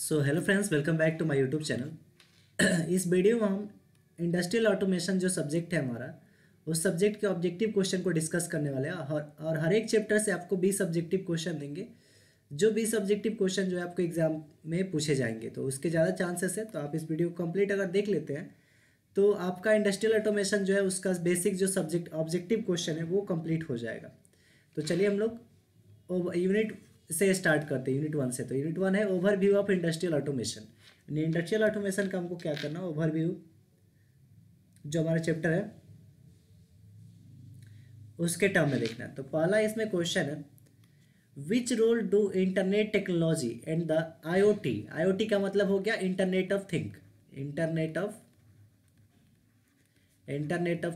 So hello friends, welcome back to my YouTube channel. इस video में हम industrial automation जो सब्जेक्ट है हमारा, उस सब्जेक्ट के ऑब्जेक्टिव क्वेश्चन को डिस्कस करने वाले हैं और हर एक चैप्टर से आपको 20 ऑब्जेक्टिव क्वेश्चन देंगे। जो 20 ऑब्जेक्टिव क्वेश्चन जो है आपको एग्जाम में पूछे जाएंगे, तो उसके ज़्यादा चांसेस है। तो आप इस वीडियो को कंप्लीट अगर देख लेते हैं तो आपका इंडस्ट्रियल ऑटोमेशन जो है उसका बेसिक जो सब्जेक्ट ऑब्जेक्टिव क्वेश्चन है वो कंप्लीट हो जाएगा। तो चलिए हम लोग यूनिट से स्टार्ट करते हैं, यूनिट 1 से। तो यूनिट 1 है overview of industrial automation. Industrial automation का हमको क्या करना, ओवरव्यू जो हमारा चैप्टर है उसके टर्म में देखना है। तो पहला इसमें क्वेश्चन है, which role do internet technology and the IoT, IoT का मतलब हो गया internet of think, internet of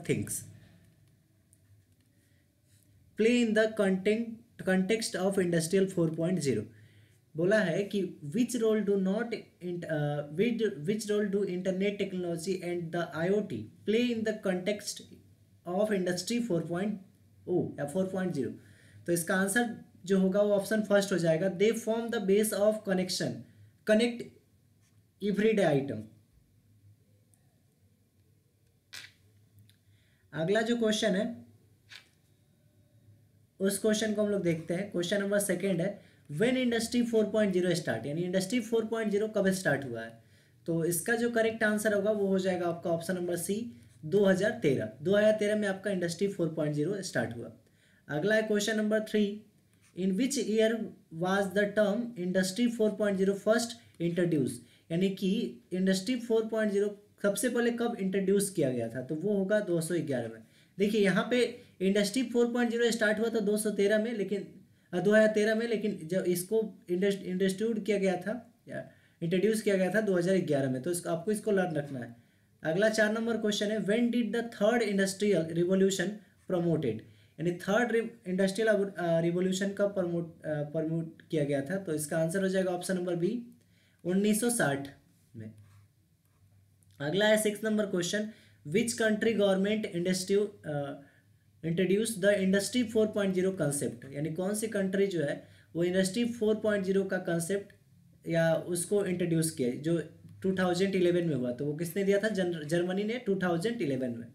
things, play in the context of industrial 4.0। बोला है कि which role do internet technology and the IoT play in the context of industry 4.0 या 4.0। तो इसका आंसर जो होगा वो ऑप्शन फर्स्ट हो जाएगा, they form the base of connect everyday item. अगला जो क्वेश्चन है उस क्वेश्चन को हम लोग देखते हैं। क्वेश्चन नंबर सेकंड है, व्हेन इंडस्ट्री 4.0 स्टार्ट, यानी इंडस्ट्री 4.0 कब स्टार्ट हुआ है। तो इसका जो करेक्ट आंसर होगा वो हो जाएगा आपका ऑप्शन नंबर सी, 2013 में आपका इंडस्ट्री 4.0 स्टार्ट हुआ। अगला है question number 3, in which year was the term industry 4.0 first introduce, यानी कि इंडस्ट्री 4.0 सबसे पहले कब इंट्रोड्यूस किया गया था। तो वो होगा 211 में। देखिए यहाँ पे इंडस्ट्री 4.0 स्टार्ट हुआ था 213 में, लेकिन 2013 में, लेकिन जब इसको इंट्रोड्यूस किया गया था या इंट्रोड्यूस किया गया था 2011 में। तो इसको आपको इसको लर्न रखना है। अगला 4 नंबर क्वेश्चन है, when did the third industrial revolution promoted, यानी थर्ड इंडस्ट्रियल रिवॉल्यूशन का प्रमोट किया गया था। तो इसका आंसर हो जाएगा ऑप्शन नंबर बी, 1960 में। अगला है 6 number question, which country government introduce the industry 4.0 concept, यानी कौन सी कंट्री जो है वो इंडस्ट्री 4.0 का कंसेप्ट या उसको इंट्रोड्यूस किया, जो 2011 में हुआ। तो वो किसने दिया था, जर्मनी ने 2011 में।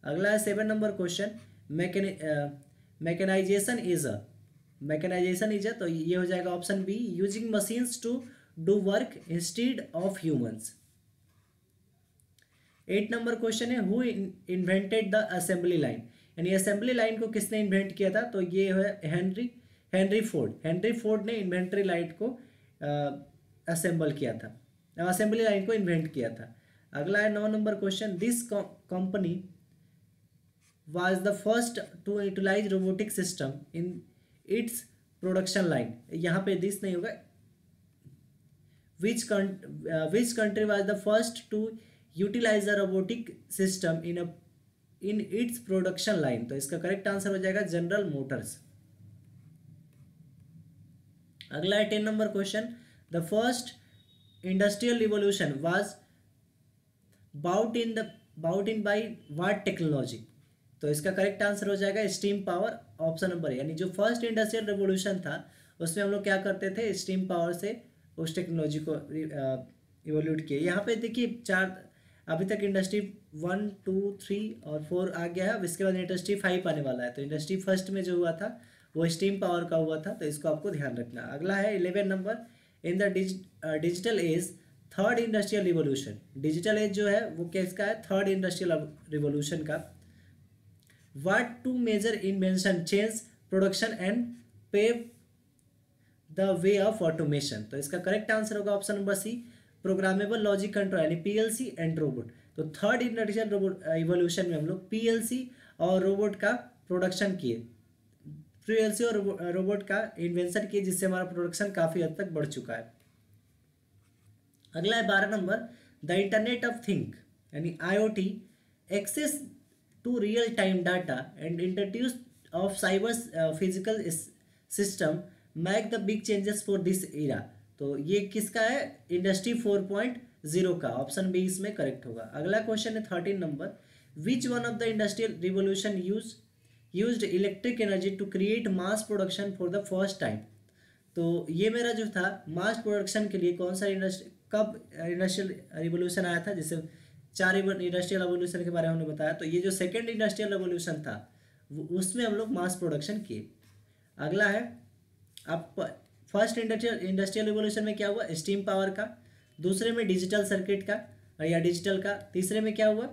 अगला है 7 नंबर क्वेश्चन, मैकेनाइजेशन इज तो ये हो जाएगा option B, using machines to do work instead of humans. 8 number question है, who invented the assembly line, यानी असेंबली लाइन को किसने इन्वेंट किया था। तो ये है हेनरी फोर्ड ने इन्वेंटरी लाइन को असेंबल किया था, असेंबली लाइन को इन्वेंट किया था। अगला है 9 number question, this company was the first to utilise robotic system in its production line. यहाँ पे दिस नहीं होगा, which country was the first to utilise the robotic system in its production line. तो इसका करेक्ट आंसर हो जाएगा general Motors. अगला है 10 number question, the first industrial revolution was bought in by what technology. तो इसका करेक्ट आंसर हो जाएगा स्टीम पावर, ऑप्शन नंबर ए। यानी जो फर्स्ट इंडस्ट्रियल रिवॉल्यूशन था उसमें हम लोग क्या करते थे, स्टीम पावर से उस टेक्नोलॉजी को इवोल्यूट किए। यहाँ पे देखिए अभी तक इंडस्ट्री 1, 2, 3 और 4 आ गया है। अब इसके बाद इंडस्ट्री 5 आने वाला है। तो इंडस्ट्री फर्स्ट में जो हुआ था वो स्टीम पावर का हुआ था, तो इसको आपको ध्यान रखना। अगला है 11 number, in the digital age third industrial revolution. Digital age जो है वो किसका है, थर्ड इंडस्ट्रियल रिवोल्यूशन का। What two major invention change production and pave the way of automation. तो इसका करेक्ट आंसर होगा option number C, programmable logic control, यानी पीएलसी एंड रोबोट। तो थर्ड इंडस्ट्रियल इवोल्यूशन में हम लोग पीएलसी और रोबोट का प्रोडक्शन किए, पीएलसी और रोबोट का इन्वेंशन किए, जिससे हमारा प्रोडक्शन काफ़ी हद तक बढ़ चुका है। अगला है 12 number, the internet of think यानी IoT access to real time data and introduce of cyber physical system make the big changes for this era. तो ये किसका है, इंडस्ट्री 4.0 का, ऑप्शन बी इसमें करेक्ट होगा। अगला क्वेश्चन है 13 number, which one of the industrial revolution used electric energy to create mass production for the first time. तो ये मेरा जो था मास प्रोडक्शन के लिए कौन सा कब इंडस्ट्रियल रिवोल्यूशन आया था, जैसे 4 इंडस्ट्रियल रिवोल्यूशन के बारे में हमने बताया, तो ये जो सेकेंड इंडस्ट्रियल रिवोल्यूशन था उसमें हम लोग मास प्रोडक्शन किए। अगला है आप फर्स्ट इंडस्ट्रियल रिवोल्यूशन में क्या हुआ, स्टीम पावर का, दूसरे में डिजिटल सर्किट का या डिजिटल का, तीसरे में क्या हुआ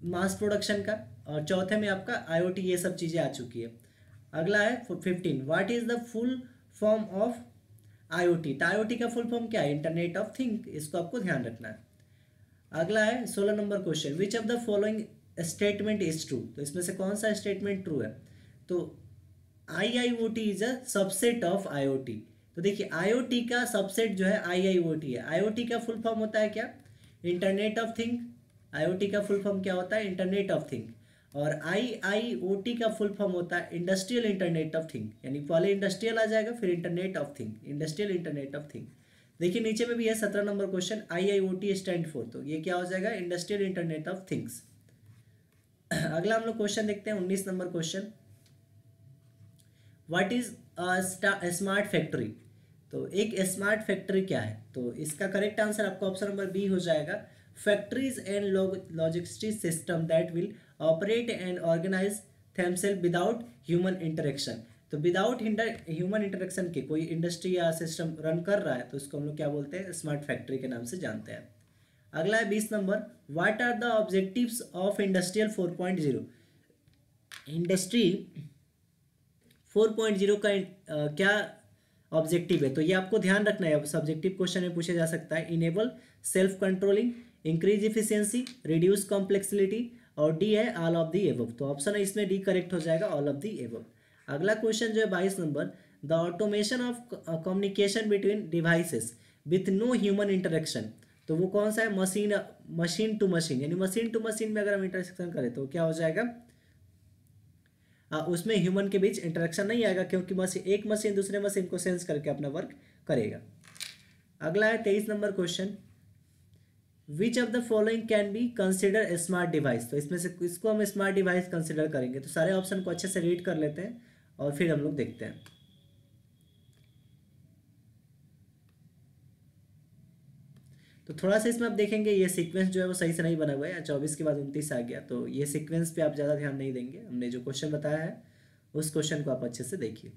मास प्रोडक्शन का, और चौथे में आपका आईओटी, ये सब चीज़ें आ चुकी है। अगला है 15, what is the full form of IoT. तो आईओटी का फुल फॉर्म क्या है, इंटरनेट ऑफ थिंग, इसको आपको ध्यान रखना है। अगला है 16 number question, which of the following statement is true. तो इसमें से कौन सा स्टेटमेंट ट्रू है, तो IIoT is a subset of IoT। तो देखिए IoT का सबसेट जो है IIoT है। IoT का फुल फॉर्म होता है क्या, इंटरनेट ऑफ थिंग। IoT का फुल फॉर्म क्या होता है, इंटरनेट ऑफ थिंग। और IIoT का फुल फॉर्म होता है इंडस्ट्रियल इंटरनेट ऑफ थिंग, यानी पहले इंडस्ट्रियल आ जाएगा फिर internet of thing, industrial internet of thing. देखिए नीचे में भी है 17 number question, IIoT stand for, तो ये क्या हो जाएगा, इंडस्ट्रियल इंटरनेट ऑफ थिंग्स। अगला हम लोग क्वेश्चन देखते हैं 19 number question, what is a smart factory. तो एक स्मार्ट फैक्ट्री क्या है, तो इसका करेक्ट आंसर आपका ऑप्शन नंबर बी हो जाएगा, factories and logistics system that will operate and organise themself without human interaction. तो विदाउट ह्यूमन इंटरेक्शन के कोई इंडस्ट्री या सिस्टम रन कर रहा है तो उसको हम लोग क्या बोलते हैं, स्मार्ट फैक्ट्री के नाम से जानते हैं। अगला है 20 number, what are the objectives of industrial 4.0। Industry 4.0 का क्या ऑब्जेक्टिव है, तो ये आपको ध्यान रखना है, सब्जेक्टिव क्वेश्चन में पूछा जा सकता है। Enable self controlling, increase efficiency, reduce complexity, और डी है ऑल ऑफ दी एबव। तो ऑप्शन है इसमें डी करेक्ट हो जाएगा, ऑल ऑफ दी एबव। अगला क्वेश्चन जो है 22 number, the automation of communication between devices with no human interaction. तो वो कौन सा है, मशीन टू मशीन, यानी मशीन टू मशीन में अगर हम इंटरेक्शन करें तो क्या हो जाएगा, उसमें ह्यूमन के बीच इंटरेक्शन नहीं आएगा, क्योंकि एक मशीन दूसरे मशीन को सेंस करके अपना वर्क करेगा। अगला है 23 number question, which of the following can be consider smart device. तो इसमें से इसको हम स्मार्ट डिवाइस कंसिडर करेंगे, तो सारे ऑप्शन को अच्छे से रीड कर लेते हैं और फिर हम लोग देखते हैं। तो थोड़ा सा इसमें आप देखेंगे ये सीक्वेंस जो है वो सही से नहीं बना हुआ है, 24 के बाद 29 आ गया, तो ये सीक्वेंस पे आप ज़्यादा ध्यान नहीं देंगे। हमने जो क्वेश्चन बताया है उस क्वेश्चन को आप अच्छे से देखिए।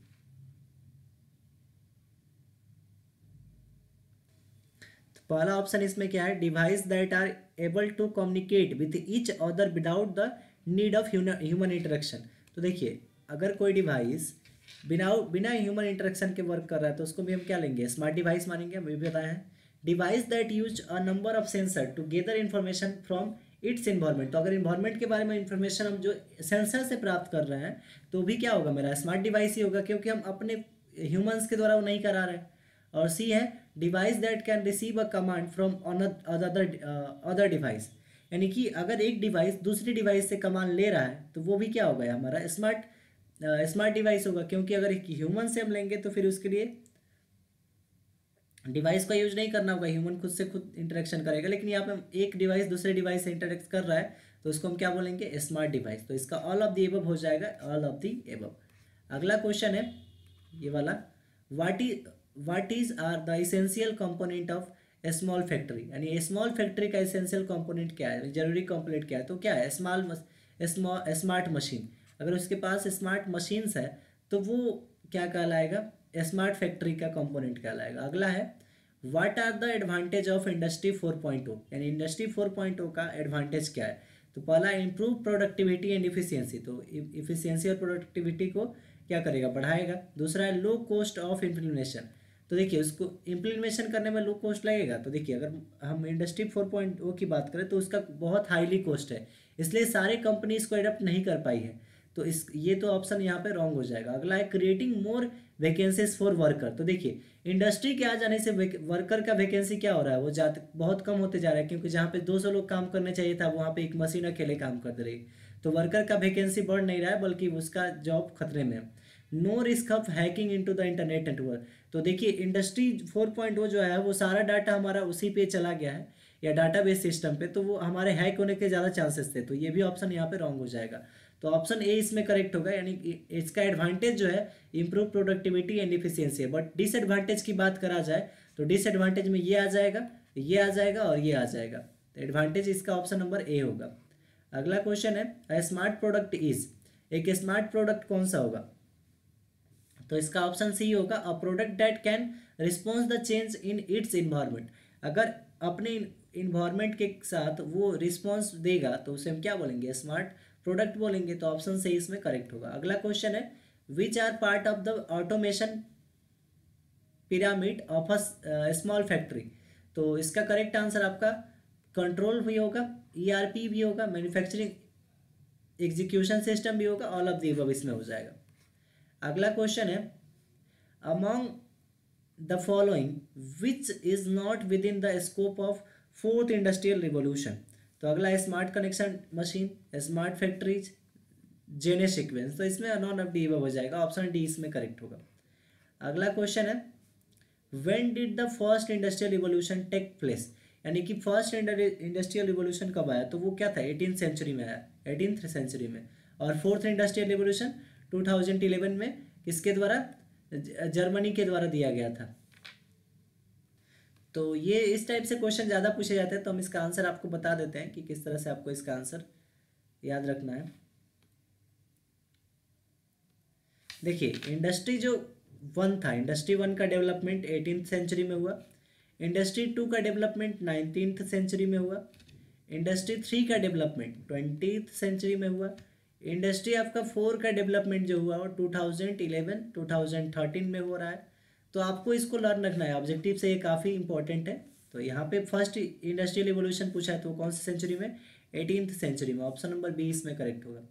तो पहला ऑप्शन इसमें क्या है, device that are able to communicate with each other without the need of human interaction. तो देखिए अगर कोई डिवाइस बिना ह्यूमन इंटरेक्शन के वर्क कर रहा है तो उसको भी हम क्या लेंगे, स्मार्ट डिवाइस मानेंगे, हम भी बताया है। Device that use a number of sensor to gather information from its environment. तो अगर इन्वायरमेंट के बारे में इन्फॉर्मेशन हम जो सेंसर से प्राप्त कर रहे हैं तो भी क्या होगा, मेरा स्मार्ट डिवाइस ही होगा, क्योंकि हम अपने ह्यूमंस के द्वारा वो नहीं करा रहे हैं। और सी है device that can receive a command from other device, यानी कि अगर एक डिवाइस दूसरी डिवाइस से कमांड ले रहा है तो वो भी क्या होगा, हमारा स्मार्ट डिवाइस होगा, क्योंकि अगर एक ह्यूमन से हम लेंगे तो फिर उसके लिए डिवाइस का यूज नहीं करना होगा, ह्यूमन खुद से खुद इंटरेक्शन करेगा। लेकिन यहाँ पे एक डिवाइस दूसरे डिवाइस से इंटरेक्ट कर रहा है तो उसको हम क्या बोलेंगे, स्मार्ट डिवाइस। तो इसका ऑल ऑफ द एबव हो जाएगा, ऑल ऑफ द एबव। अगला क्वेश्चन है ये वाला, what is are the essential component of a small factory, यानी स्मॉल फैक्ट्री का इसेंशियल कंपोनेंट क्या है, जरूरी कंपोनेंट क्या है, तो क्या है, स्मार्ट मशीन। अगर उसके पास स्मार्ट मशीन्स है तो वो क्या कहलाएगा, स्मार्ट फैक्ट्री का कंपोनेंट कहलाएगा। अगला है what are the advantage of industry 4.0, यानी इंडस्ट्री 4.0 का एडवांटेज क्या है। तो पहला इम्प्रूव प्रोडक्टिविटी एंड इफिशियंसी, तो इफिशियंसी और प्रोडक्टिविटी को क्या करेगा, बढ़ाएगा। दूसरा है लो कॉस्ट ऑफ इम्प्लीमेशन, तो देखिए उसको इम्प्लीमेशन करने में लो कॉस्ट लगेगा। तो देखिए अगर हम इंडस्ट्री 4.0 की बात करें तो उसका बहुत हाईली कॉस्ट है, इसलिए सारे कंपनी इसको एडप्ट नहीं कर पाई है, तो ये तो ऑप्शन यहाँ पे रॉन्ग हो जाएगा। अगला है creating more vacancies for worker, तो देखिए इंडस्ट्री के आ जाने से वर्कर का वैकेंसी क्या हो रहा है, वो बहुत कम होते जा रहा है, क्योंकि जहाँ पे 200 लोग काम करने चाहिए था वहाँ पे एक मशीन अकेले काम कर रही, तो वर्कर का वैकेंसी बढ़ नहीं रहा है बल्कि उसका जॉब खतरे में है। No risk of hacking into the internet network, तो देखिए इंडस्ट्री 4.0 जो है वो सारा डाटा हमारा उसी पे चला गया है या डाटाबेस सिस्टम पे, तो वो हमारे हैक होने के ज़्यादा चांसेस थे, तो ये भी ऑप्शन यहाँ पे रॉन्ग हो जाएगा। तो ऑप्शन ए इसमें करेक्ट होगा, यानी कि इसका एडवांटेज जो है इम्प्रूव प्रोडक्टिविटी एंड इफिशियंसी है। बट डिसएडवांटेज की बात करा जाए तो डिसएडवांटेज में ये आ जाएगा, ये आ जाएगा और ये आ जाएगा। तो एडवांटेज इसका ऑप्शन नंबर ए होगा। अगला क्वेश्चन है स्मार्ट प्रोडक्ट इज, एक स्मार्ट प्रोडक्ट कौन सा होगा? तो इसका ऑप्शन सी होगा a product that can response the change in its environment. अगर अपने इन्वायरमेंट के साथ वो रिस्पॉन्स देगा तो उसे हम क्या बोलेंगे? स्मार्ट प्रोडक्ट बोलेंगे। तो ऑप्शन सी इसमें करेक्ट होगा। अगला क्वेश्चन है which are part of the automation pyramid of a small factory. तो इसका करेक्ट आंसर आपका कंट्रोल भी होगा, ईआरपी भी होगा, मैन्युफैक्चरिंग एग्जीक्यूशन सिस्टम भी होगा, ऑल ऑफ द अबव इसमें हो जाएगा। अगला क्वेश्चन है among the following which is not with in the scope of fourth industrial revolution. तो अगला है smart connection machine, smart factories, जेने सीक्वेंस। तो इसमें नॉन ऑफ डी हो जाएगा, ऑप्शन डी इसमें करेक्ट होगा। अगला क्वेश्चन है when did the first industrial revolution take place, यानी कि फर्स्ट इंडस्ट्रियल रिवोल्यूशन कब आया? तो वो क्या था? 18th सेंचुरी में आया, 18th सेंचुरी में। और फोर्थ इंडस्ट्रियल रिवोल्यूशन 2011 में किसके द्वारा? जर्मनी के द्वारा दिया गया था। तो ये इस टाइप से क्वेश्चन ज़्यादा पूछे जाते हैं, तो हम इसका आंसर आपको बता देते हैं कि किस तरह से आपको इसका आंसर याद रखना है। देखिए इंडस्ट्री जो वन था, इंडस्ट्री वन का डेवलपमेंट 18th सेंचुरी में हुआ, इंडस्ट्री टू का डेवलपमेंट 19th सेंचुरी में हुआ, इंडस्ट्री थ्री का डेवलपमेंट 20th सेंचुरी में हुआ, इंडस्ट्री आपका फोर का डेवलपमेंट जो हुआ वो 2011-2013 में हो रहा है। तो आपको इसको लर्न रखना है, ऑब्जेक्टिव से ये काफ़ी इंपॉर्टेंट है। तो यहाँ पे फर्स्ट इंडस्ट्रियल रिवोल्यूशन पूछा है तो कौन सी सेंचुरी में? 18th सेंचुरी में। ऑप्शन नंबर बी इसमें करेक्ट होगा।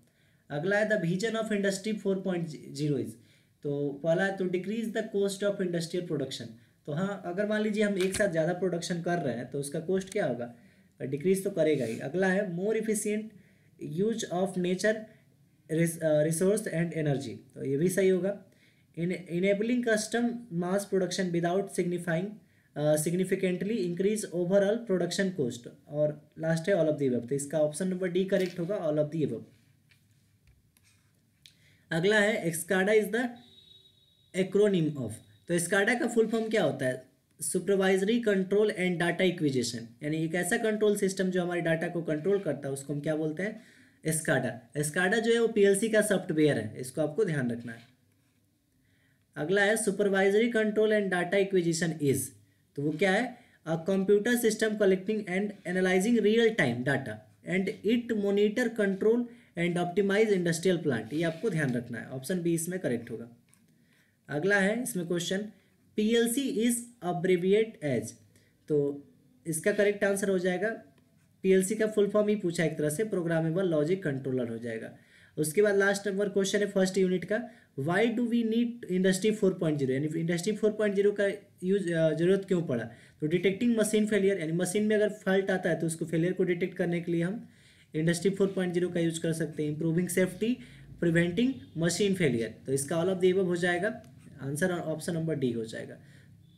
अगला है the vision of industry 4.0 is. तो पहला है तो decrease the cost of industrial production. तो हाँ, अगर मान लीजिए हम एक साथ ज़्यादा प्रोडक्शन कर रहे हैं तो उसका कॉस्ट क्या होगा? डिक्रीज तो करेगा ही। अगला है more efficient use of nature resource and energy. तो ये भी सही होगा। Enabling custom mass production without significantly increase overall production cost. और लास्ट है ऑल ऑफ द अबव। तो इसका ऑप्शन नंबर डी करेक्ट होगा, ऑल ऑफ द अबव। अगला है SCADA is the acronym of. तो एक्सकाडा का फुल फॉर्म क्या होता है? Supervisory control and data acquisition, यानी एक ऐसा कंट्रोल सिस्टम जो हमारे डाटा को कंट्रोल करता है उसको हम क्या बोलते हैं? एस्काडा। एस्काडा जो है वो पीएलसी का सॉफ्टवेयर है, इसको आपको ध्यान रखना है। अगला है supervisory control and data acquisition is. तो वो क्या है? A computer system collecting and analysing real time data and it monitor control and optimise industrial plant. ये आपको ध्यान रखना है, ऑप्शन बी इसमें करेक्ट होगा। अगला है इसमें क्वेश्चन पीएलसी इज अब्रिविएट एज। तो इसका करेक्ट आंसर हो जाएगा, पीएलसी का फुल फॉर्म ही पूछा एक तरह से, प्रोग्रामेबल लॉजिक कंट्रोलर हो जाएगा। उसके बाद लास्ट नंबर क्वेश्चन है फर्स्ट यूनिट का, why do we need industry 4.0, यानी इंडस्ट्री 4.0 का यूज जरूरत क्यों पड़ा? तो डिटेक्टिंग मशीन फेलियर, यानी मशीन में अगर फॉल्ट आता है तो उसको फेलियर को डिटेक्ट करने के लिए हम इंडस्ट्री 4.0 का यूज कर सकते हैं। Improving safety, preventing machine failure. तो इसका ऑल ऑफ द अबव हो जाएगा, आंसर ऑप्शन नंबर डी हो जाएगा।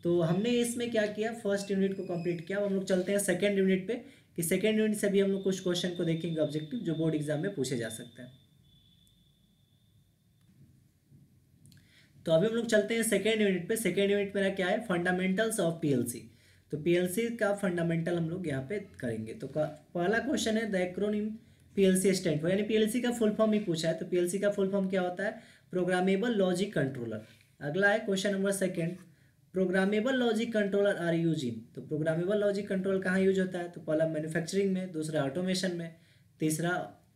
तो हमने इसमें क्या किया, फर्स्ट यूनिट को कंप्लीट किया। हम लोग चलते हैं सेकेंड यूनिट पे, कि सेकेंड यूनिट से भी हम लोग कुछ क्वेश्चन को देखेंगे ऑब्जेक्टिव जो बोर्ड एग्जाम में पूछे जा सकते हैं। तो अभी हम लोग चलते हैं सेकेंड यूनिट पे। सेकेंड यूनिट मेरा क्या है? Fundamentals of PLC. तो पीएलसी का फंडामेंटल हम लोग यहाँ पे करेंगे। तो पहला क्वेश्चन है the acronym PLC stand for, यानी पीएलसी का फुल फॉर्म ही पूछा है। तो पीएलसी का फुल फॉर्म क्या होता है? Programmable logic controller. अगला है question number second, programmable logic controller are use in. तो प्रोग्रामेबल लॉजिक कंट्रोल कहाँ यूज होता है? तो पहला मैन्युफैक्चरिंग में, दूसरा ऑटोमेशन में, तीसरा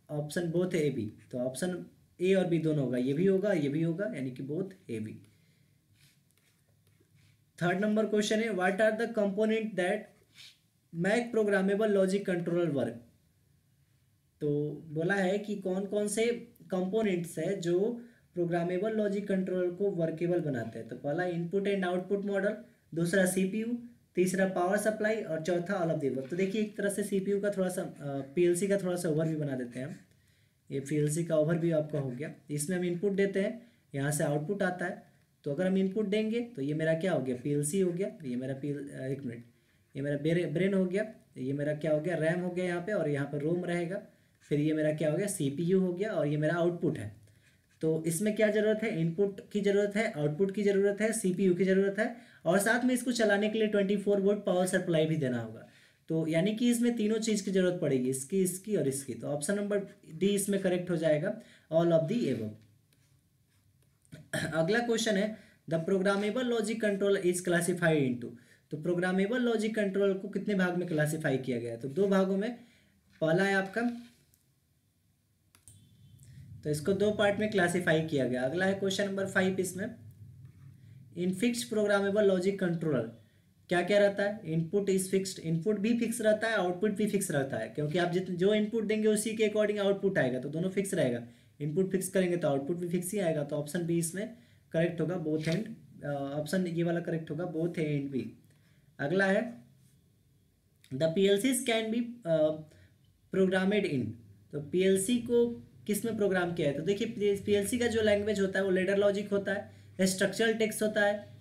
ऑप्शन बोथ ए बी। तो ऑप्शन ए और बी दोनों होगा, ये भी होगा ये भी होगा, यानी कि both A B. Third number question है what are the component that make programmable logic controller work. तो बोला है कि कौन कौन से कंपोनेंट्स है जो प्रोग्रामेबल लॉजिक कंट्रोलर को वर्केबल बनाते हैं। तो पहला इनपुट एंड आउटपुट मॉडल, दूसरा सीपीयू, तीसरा पावर सप्लाई और चौथा ऑल ऑफ द अबव। तो देखिए एक तरह से सीपीयू का थोड़ा सा पीएलसी का थोड़ा सा ओवरव्यू बना देते हैं हम। ये पीएलसी का ओवरव्यू आपका हो गया। इसमें हम इनपुट देते हैं, यहाँ से आउटपुट आता है। तो अगर हम इनपुट देंगे तो ये मेरा क्या हो गया? पीएलसी हो गया। ये मेरा एक मिनट, ये मेरा ब्रेन हो गया। ये मेरा क्या हो गया? रैम हो गया यहाँ पे, और यहाँ पर रोम रहेगा। फिर ये मेरा क्या हो गया, CPU हो गया, और ये मेरा आउटपुट है। तो इसमें क्या ज़रूरत है, इनपुट की ज़रूरत है, आउटपुट की ज़रूरत है, CPU की ज़रूरत है, और साथ में इसको चलाने के लिए 24 वोल्ट पावर सप्लाई भी देना होगा। तो यानी कि इसमें तीनों चीज़ की ज़रूरत पड़ेगी, इसकी, इसकी और इसकी। तो ऑप्शन नंबर डी इसमें करेक्ट हो जाएगा, ऑल ऑफ दी एबव। अगला क्वेश्चन है, the programmable logic control is classified into. तो प्रोग्रामेबल लॉजिक कंट्रोल को कितने भाग में क्लासिफाई किया गया है, तो दो भागों में। पहला है आपका, तो इसको दो पार्ट में क्लासिफाई किया गया। अगला है क्वेश्चन नंबर 5, इसमें in fix programmable logic controller क्या क्या रहता है, इनपुट इज फिक्स्ड, इनपुट भी फिक्स रहता है, आउटपुट भी फिक्स रहता है, क्योंकि आप जितने जो इनपुट देंगे उसी के अकॉर्डिंग आउटपुट आएगा, तो दोनों फिक्स रहेगा। इनपुट फिक्स करेंगे तो आउटपुट भी फिक्स ही आएगा। तो ऑप्शन बी इसमें करेक्ट होगा, बोथ एंड। ऑप्शन ये वाला करेक्ट होगा, बोथ ए एंड बी। अगला है, the PLCs can be programmed in. तो PLC को किस में प्रोग्राम किया है, तो देखिए PLC का जो लैंग्वेज होता है वो लेडर लॉजिक होता है, स्ट्रक्चरल टेक्स्ट होता है,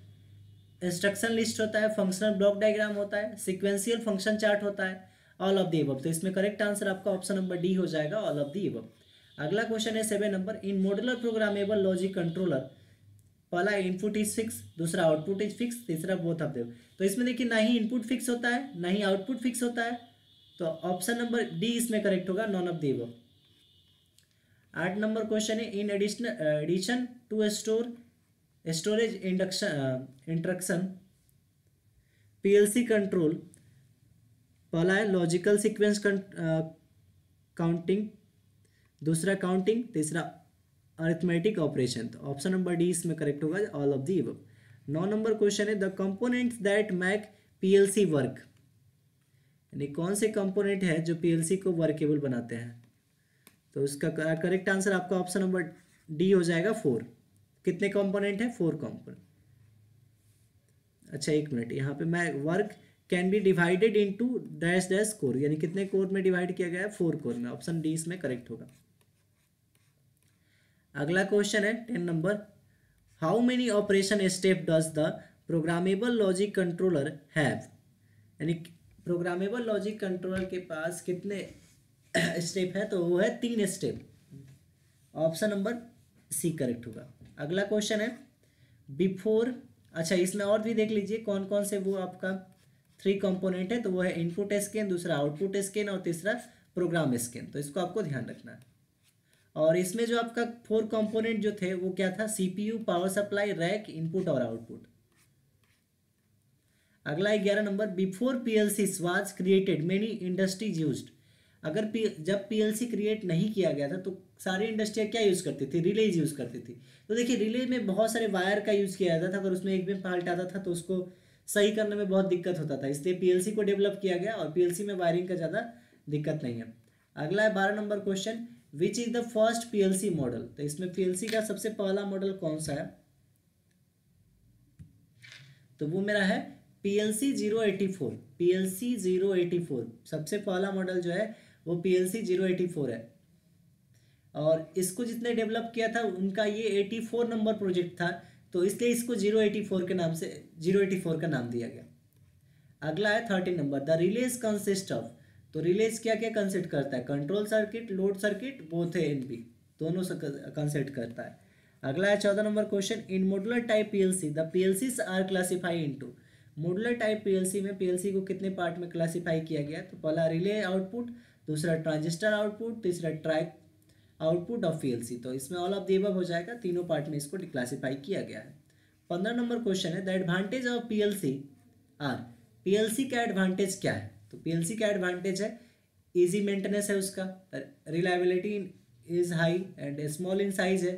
इंस्ट्रक्शन लिस्ट होता है, फंक्शनल ब्लॉक डायग्राम होता है, सीक्वेंशियल फंक्शन चार्ट होता है, ऑल ऑफ द अबव। तो इसमें करेक्ट आंसर आपका ऑप्शन नंबर डी हो जाएगा, ऑल ऑफ द अबव। अगला क्वेश्चन है 7 नंबर, इन मॉड्यूलर प्रोग्रामेबल लॉजिक कंट्रोलर पहला इनपुट इज फिक्स, दूसरा आउटपुट इज फिक्स, तीसरा बोथ ऑफ देम। तो इसमें देखिए ना ही इनपुट फिक्स होता है ना ही आउटपुट फिक्स होता है, तो ऑप्शन नंबर डी इसमें करेक्ट होगा, none of the above. 8 number question है, in addition to storage instruction PLC control पहला है लॉजिकल सीक्वेंस काउंटिंग, दूसरा काउंटिंग, तीसरा अरिथमेटिक ऑपरेशन। तो ऑप्शन नंबर डी इसमें करेक्ट होगा, all of the above. 9 number question है, the components that make PLC work, यानी कौन से कंपोनेंट है जो PLC को वर्केबल बनाते हैं। तो इसका करेक्ट आंसर आपका ऑप्शन नंबर डी हो जाएगा, 4। कितने कंपोनेंट है, 4 कंपोनेंट। अच्छा एक मिनट, यहाँ पे मैं work can be divided into dash dash core, यानी कितने कोर में डिवाइड किया गया है, 4 कोर में। ऑप्शन डी इसमें करेक्ट होगा। अगला क्वेश्चन है 10 number, how many operation step does the programmable logic controller have, यानी प्रोग्रामेबल लॉजिक कंट्रोलर के पास कितने स्टेप है, तो वो है 3 step. Option number C correct होगा। अगला क्वेश्चन है, बिफोर, अच्छा इसमें और भी देख लीजिए कौन कौन से वो आपका 3 कंपोनेंट है, तो वो है इनपुट स्कैन, दूसरा आउटपुट स्कैन, और तीसरा प्रोग्राम स्कैन। तो इसको आपको ध्यान रखना है। और इसमें जो आपका 4 कंपोनेंट जो थे वो क्या था, CPU, power supply, rack, input और आउटपुट। अगला 11 number, before PLC was created many industries used. अगर जब PLC क्रिएट नहीं किया गया था तो सारी इंडस्ट्रियाँ क्या यूज़ करती थी, रिलेज यूज़ करती थी। तो देखिए रिले में बहुत सारे वायर का यूज़ किया जाता था, अगर उसमें एक भी फॉल्ट आता था तो उसको सही करने में बहुत दिक्कत होता था, इसलिए PLC को डेवलप किया गया, और PLC में वायरिंग का ज़्यादा दिक्कत नहीं है। अगला है 12 number question, which is the first PLC model. तो इसमें PLC का सबसे पहला मॉडल कौन सा है, तो वो मेरा है PLC 084। PLC 084 सबसे पहला मॉडल जो है वो PLC 084 है, और इसको जितने डेवलप किया था उनका ये 84 नंबर प्रोजेक्ट था, तो इसलिए इसको 084 के नाम से 084 का नाम दिया गया। अगला है 13 number, the relays consist of. तो रिलेज क्या क्या कंसिस्ट करता है, control circuit, load circuit, both A and B, दोनों से कंसिस्ट करता है। अगला है 14 number question, in modular type PLC the PLCs are classify into. Modular type PLC में PLC को कितने पार्ट में क्लासिफाई किया गया, तो पहला रिले आउटपुट, दूसरा ट्रांजिस्टर आउटपुट, तीसरा ट्रैक आउटपुट ऑफ PLC। तो इसमें ऑल ऑफ द अबव हो जाएगा, तीनों पार्ट में इसको क्लासिफाई किया गया है। 15 नंबर क्वेश्चन है, the advantage of PLC are. PLC का एडवांटेज क्या है, तो PLC का एडवांटेज है इजी मेंटेनेंस है उसका, reliability is high and small in size है,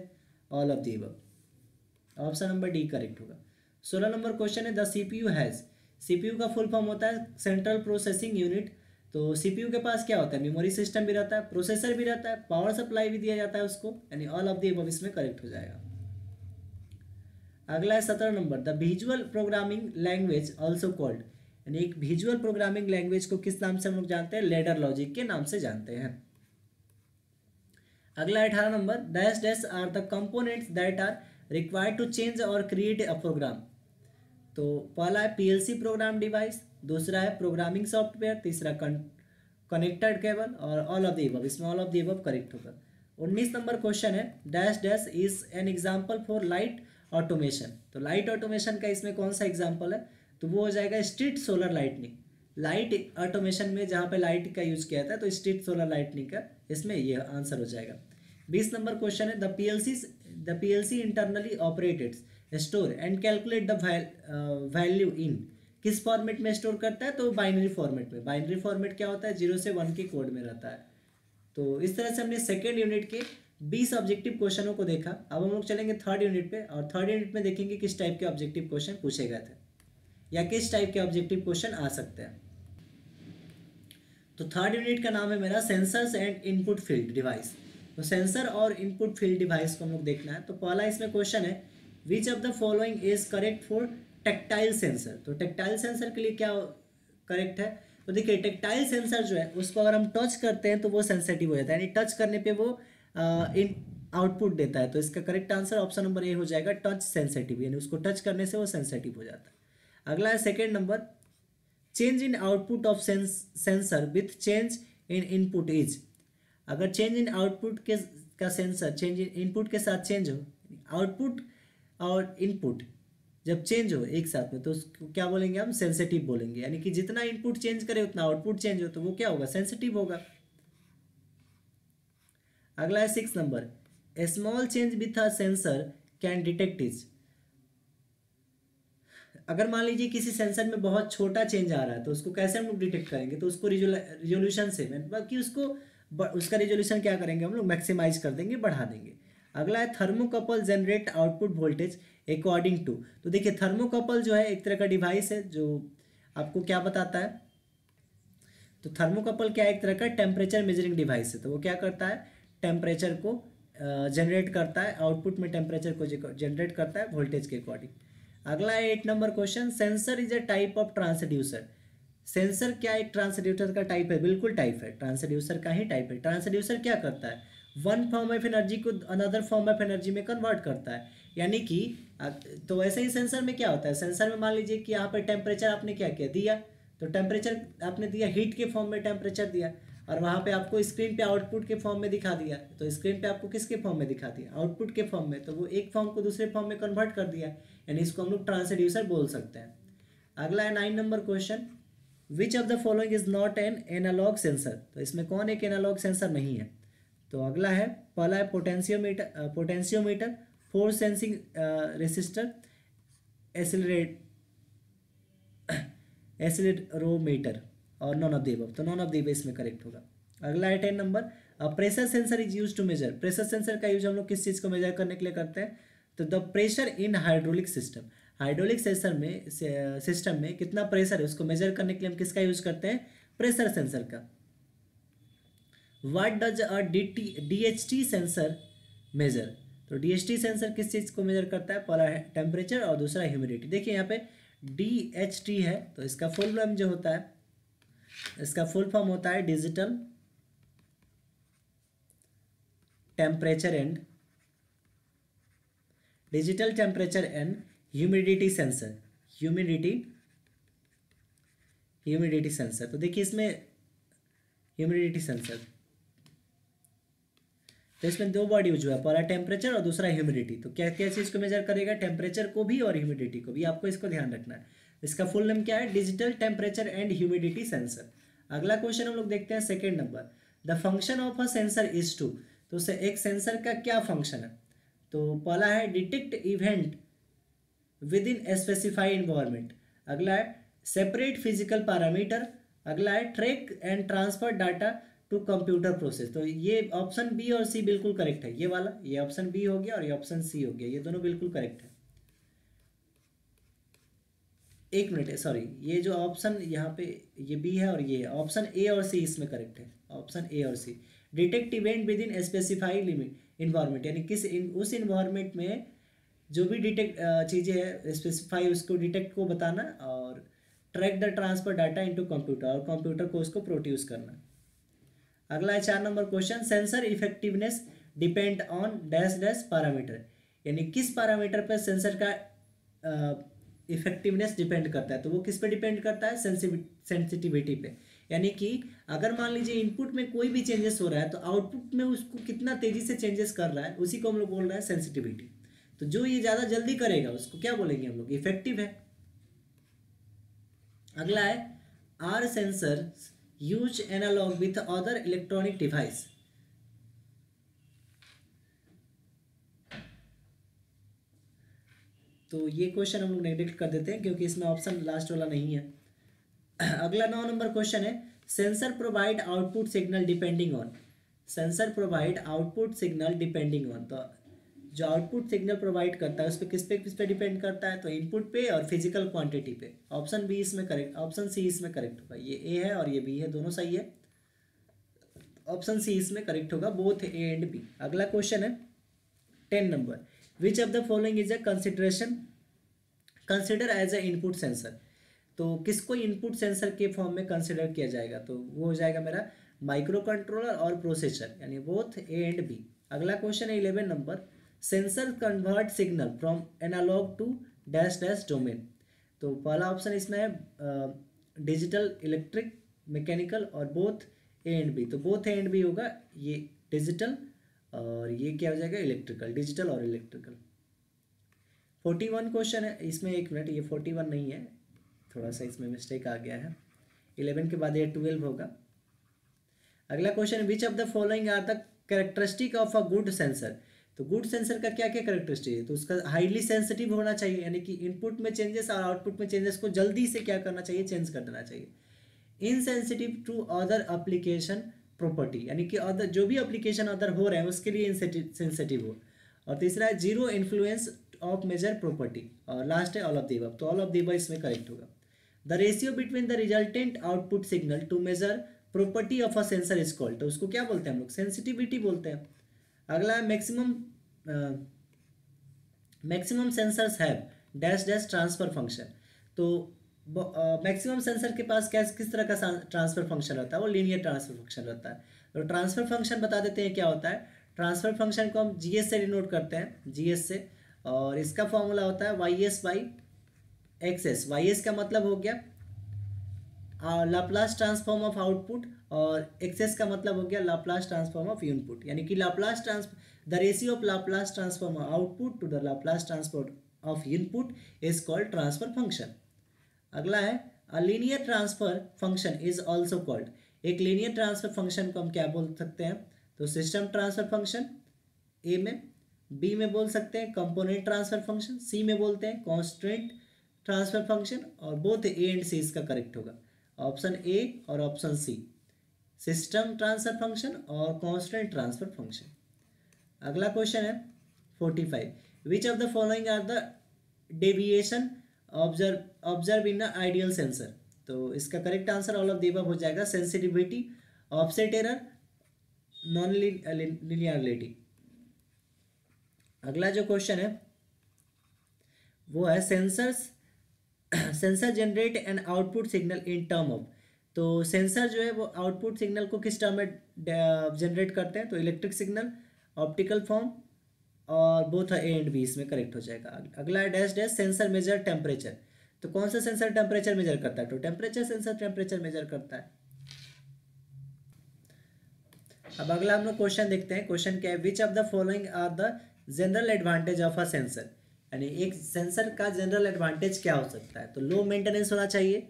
all of the above. Option number D correct होगा। 16 नंबर क्वेश्चन है, द CPU हैज़। CPU का फुल फॉर्म होता है सेंट्रल प्रोसेसिंग यूनिट। तो CPU के पास क्या होता है, मेमोरी सिस्टम भी रहता है, प्रोसेसर भी रहता है, पावर सप्लाई भी दिया जाता है उसको, यानी ऑल ऑफ द अबव इसमें करेक्ट हो जाएगा। अगला है 17 number, the visual programming language also called, यानी एक विजुअल प्रोग्रामिंग लैंग्वेज को किस नाम से हम लोग जानते हैं, लेडर लॉजिक के नाम से जानते हैं। अगला 18 number, dash dash are the components that are required to change और क्रिएट अ प्रोग्राम। तो पहला है PLC प्रोग्राम डिवाइस, दूसरा है प्रोग्रामिंग सॉफ्टवेयर, तीसरा कनेक्टेड केबल और ऑल ऑफ द अबव, इसमें all of the above correct होगा। 19 नंबर क्वेश्चन है dash dash is an example for light automation. तो लाइट ऑटोमेशन का इसमें कौन सा एग्जाम्पल है, तो वो हो जाएगा street solar lightning. Light automation में जहाँ पे लाइट का यूज किया था तो स्ट्रीट सोलर लाइटनिंग का इसमें ये आंसर हो जाएगा। 20 नंबर क्वेश्चन है the PLC internally operated store and calculate the value in, किस फॉर्मेट में स्टोर करता है, तो बाइनरी फॉर्मेट में। बाइनरी फॉर्मेट क्या होता है, 0 से 1 के कोड में रहता है। तो इस तरह से हमने सेकेंड यूनिट के 20 ऑब्जेक्टिव क्वेश्चनों को देखा। अब हम लोग चलेंगे थर्ड यूनिट पे, और थर्ड यूनिट में देखेंगे किस टाइप के ऑब्जेक्टिव क्वेश्चन पूछे गए थे या किस टाइप के ऑब्जेक्टिव क्वेश्चन आ सकते हैं। तो थर्ड यूनिट का नाम है मेरा sensors and input field device. तो सेंसर और इनपुट फील्ड डिवाइस को हम लोग देखना है। तो पहला इसमें क्वेश्चन है which of the following is correct for tactile sensor. तो टेक्टाइल सेंसर के लिए क्या करेक्ट है, तो देखिए टेक्टाइल सेंसर जो है उसको अगर हम टच करते हैं तो वो सेंसिटिव हो जाता है, यानी टच करने पे वो इन आउटपुट देता है। तो इसका करेक्ट आंसर ऑप्शन नंबर ए हो जाएगा, टच सेंसिटिव, यानी उसको टच करने से वो सेंसिटिव हो जाता है। अगला है second number change in output of sensor with change in input is. अगर चेंज इन आउटपुट के का सेंसर चेंज इन इनपुट के साथ चेंज हो, आउटपुट और इनपुट जब चेंज हो एक साथ में, तो उसको क्या बोलेंगे हम, सेंसिटिव बोलेंगे। यानी कि जितना इनपुट चेंज करे उतना आउटपुट चेंज हो, तो वो क्या होगा, सेंसिटिव होगा। अगला है 6 number A small change with a sensor can detect is. अगर मान लीजिए किसी सेंसर में बहुत छोटा चेंज आ रहा है तो उसको कैसे हम लोग डिटेक्ट करेंगे, तो उसको रिजोल्यूशन से, मतलब कि उसका रिजोल्यूशन क्या करेंगे हम लोग, मैक्सिमाइज कर देंगे, बढ़ा देंगे। अगला है thermocouple generate output voltage according to. तो देखिए थर्मोकपल जो है एक तरह का डिवाइस है जो आपको क्या बताता है, तो थर्मोकपल क्या है, एक तरह का टेम्परेचर मेजरिंग डिवाइस है। तो वो क्या करता है, टेम्परेचर को जनरेट करता है, आउटपुट में टेम्परेचर को जनरेट करता है वोल्टेज के अकॉर्डिंग। अगला है 8 number question sensor is a type of transducer. Sensor क्या एक ट्रांसड्यूसर का टाइप है, बिल्कुल टाइप है, ट्रांसड्यूसर का ही टाइप है। ट्रांसड्यूसर क्या करता है, वन फॉर्म ऑफ एनर्जी को अनदर फॉर्म ऑफ एनर्जी में कन्वर्ट करता है। यानी कि तो वैसे ही सेंसर में क्या होता है, सेंसर में मान लीजिए कि यहाँ पर टेम्परेचर आपने क्या किया दिया, तो टेम्परेचर आपने दिया, हीट के फॉर्म में टेम्परेचर दिया, और वहाँ पे आपको स्क्रीन पे आउटपुट के फॉर्म में दिखा दिया। तो स्क्रीन पे आपको किसके फॉर्म में दिखा दिया, आउटपुट के फॉर्म में, तो वो एक फॉर्म को दूसरे फॉर्म में कन्वर्ट कर दिया, यानी इसको हम लोग ट्रांसड्यूसर बोल सकते हैं। अगला है 9 number question which of the following is not an analogue sensor. तो इसमें कौन एक एनालॉग सेंसर नहीं है। तो अगला है पहला है potentiometer, force sensing resistor, accelerometer और नॉन ऑफ द अबव। तो नॉन ऑफ द अबव इसमें करेक्ट होगा। अगला है 10 number pressure sensor is use to measure. Pressure sensor का यूज हम लोग किस चीज़ को मेजर करने के लिए करते हैं, तो the pressure in hydraulic system. Hydraulic system में कितना प्रेशर है उसको मेजर करने के लिए हम किसका यूज करते हैं, प्रेशर सेंसर का। What does a DHT sensor measure. तो DHT सेंसर किस चीज़ को मेजर करता है, पहला है टेम्परेचर और दूसरा ह्यूमिडिटी। देखिए यहाँ पे DHT है, तो इसका फुल फॉर्म जो होता है, इसका फुल फॉर्म होता है digital temperature and humidity sensor. Humidity sensor, तो देखिए इसमें ह्यूमिडिटी सेंसर, तो इसमें दो वर्ड यूज हुआ है, पहला टेम्परेचर और दूसरा ह्यूमिडिटी। तो क्या क्या चीज़ को मेजर करेगा, टेम्परेचर को भी और ह्यूमिडिटी को भी, आपको इसको ध्यान रखना है। इसका फुल नेम क्या है, digital temperature and humidity sensor. अगला क्वेश्चन हम लोग देखते हैं second number the function of a sensor is to. तो एक सेंसर का क्या फंक्शन है, तो पहला है detect event within specified environment. अगला है सेपरेट फिजिकल पैरामीटर। अगला है track and transfer data to computer process. तो ये ऑप्शन बी और सी बिल्कुल करेक्ट है, ये वाला, ये ऑप्शन बी हो गया और ये ऑप्शन सी हो गया, ये दोनों बिल्कुल करेक्ट है। एक मिनट है, सॉरी, ये जो ऑप्शन यहाँ पे ये बी है और ये ऑप्शन ए और सी इसमें करेक्ट है, ऑप्शन ए और C. Detect event within specified environment, यानी उस इन्वायरमेंट में जो भी डिटेक्ट चीज़ें हैं स्पेसिफाई उसको डिटेक्ट को बताना, और track the transfer data into computer, और कंप्यूटर को उसको प्रोड्यूस करना। अगला है 4 number question sensor effectiveness depend on dash dash parameter. यानी किस पैरामीटर पर सेंसर का इफेक्टिवनेस डिपेंड करता है, तो वो किस पे डिपेंड करता है, सेंसिटिविटी पे। यानी कि अगर मान लीजिए इनपुट में कोई भी चेंजेस हो रहा है तो आउटपुट में उसको कितना तेजी से चेंजेस कर रहा है, उसी को हम लोग बोल रहे हैं सेंसिटिविटी। तो जो ये ज़्यादा जल्दी करेगा उसको क्या बोलेंगे हम लोग, इफेक्टिव है। अगला है are sensor use analogue with other electronic device. तो ये क्वेश्चन हम लोग नेग्लेक्ट कर देते हैं क्योंकि इसमें ऑप्शन लास्ट वाला नहीं है। अगला 9 नंबर क्वेश्चन है sensor provide output signal depending on. Sensor provide output signal depending on, तो जो आउटपुट सिग्नल प्रोवाइड करता है उस पर किस पे डिपेंड करता है, तो इनपुट पे और फिजिकल क्वांटिटी पे। ऑप्शन बी इसमें करेक्ट, ऑप्शन सी इसमें करेक्ट होगा। ये ए है और ये बी है, दोनों सही है। ऑप्शन सी इसमें करेक्ट होगा, बोथ ए एंड बी। अगला क्वेश्चन है 10 number, which of the following is a consider as a input sensor. तो किसको इनपुट सेंसर के फॉर्म में कंसिडर किया जाएगा, तो वो हो जाएगा मेरा माइक्रो कंट्रोलर और प्रोसेसर, यानी बोथ ए एंड बी। अगला क्वेश्चन है 11 number, sensor convert signal from analogue to dash dash domain. तो पहला ऑप्शन इसमें है डिजिटल, इलेक्ट्रिक, मैकेनिकल और बोथ ए एंड बी। तो बोथ ए एंड बी होगा, ये डिजिटल और ये क्या हो जाएगा इलेक्ट्रिकल, डिजिटल और इलेक्ट्रिकल। 41 क्वेश्चन है इसमें, एक मिनट, ये 41 नहीं है, थोड़ा सा इसमें मिस्टेक आ गया है। 11 के बाद ये 12 होगा। अगला question, which of the following are the characteristic of a good sensor. तो गुड सेंसर का क्या क्या कैरेक्टरिस्टिक है, तो उसका हाईली सेंसिटिव होना चाहिए, यानी कि इनपुट में चेंजेस और आउटपुट में चेंजेस को जल्दी से क्या करना चाहिए, चेंज कर देना चाहिए। Insensitive to other application property, यानी कि अदर जो भी एप्लीकेशन अदर हो रहे हैं उसके लिए सेंसिटिव हो। और तीसरा है zero influence of measure property, और लास्ट है ऑल ऑफ द अबव। तो ऑल ऑफ द अबव इसमें करेक्ट होगा। The ratio between the resultant output signal to measure property of a sensor is called, तो उसको क्या बोलते हैं हम लोग, सेंसिटिविटी बोलते हैं। अगला है maximum sensors have dash dash transfer function. तो मैक्सिमम सेंसर के पास किस तरह का ट्रांसफर फंक्शन रहता है, वो लीनियर ट्रांसफर फंक्शन रहता है। तो ट्रांसफर फंक्शन बता देते हैं क्या होता है। ट्रांसफर फंक्शन को हम जीएस से डिनोट करते हैं, जीएस से, और इसका फॉर्मूला होता है Y S by X S. Y S का मतलब हो गया लाप्लास ट्रांसफॉर्म ऑफ आउटपुट, और एक्सेस का मतलब हो गया लाप्लास ट्रांसफॉर्म ऑफ इनपुट, यानी कि Laplace the ratio of Laplace transform of output to the Laplace transform of input is called transfer function. अगला है a linear transfer function is also called. एक लीनियर ट्रांसफर फंक्शन को हम क्या बोल सकते हैं, तो सिस्टम ट्रांसफर फंक्शन ए में, बी में बोल सकते हैं कंपोनेंट ट्रांसफर फंक्शन, सी में बोलते हैं कॉन्स्टेंट ट्रांसफर फंक्शन, और बोथ ए एंड सी इसका करेक्ट होगा, ऑप्शन ए और option C, system transfer function और कांस्टेंट ट्रांसफर फंक्शन। अगला क्वेश्चन है 45, which of the following are the deviation observe in ideal sensor. तो इसका correct answer all of the above हो जाएगा, sensitivity, offset error, non linearity. अगला जो question है वो है sensor generate an output signal in term of. तो सेंसर जो है वो आउटपुट सिग्नल को किस टर्म में जनरेट करते हैं, तो इलेक्ट्रिक सिग्नल, ऑप्टिकल फॉर्म, और बोथ ए एंड बी इसमें करेक्ट हो जाएगा। अगला है dash dash sensor measure temperature. तो कौन सा सेंसर टेम्परेचर मेजर करता है, तो टेम्परेचर सेंसर टेम्परेचर मेजर करता है। अब अगला हम लोग क्वेश्चन देखते हैं। क्वेश्चन क्या है, which of the following are the general advantage of a sensor. यानी एक सेंसर का जनरल एडवांटेज क्या हो सकता है, तो लो मेंटेनेंस होना चाहिए,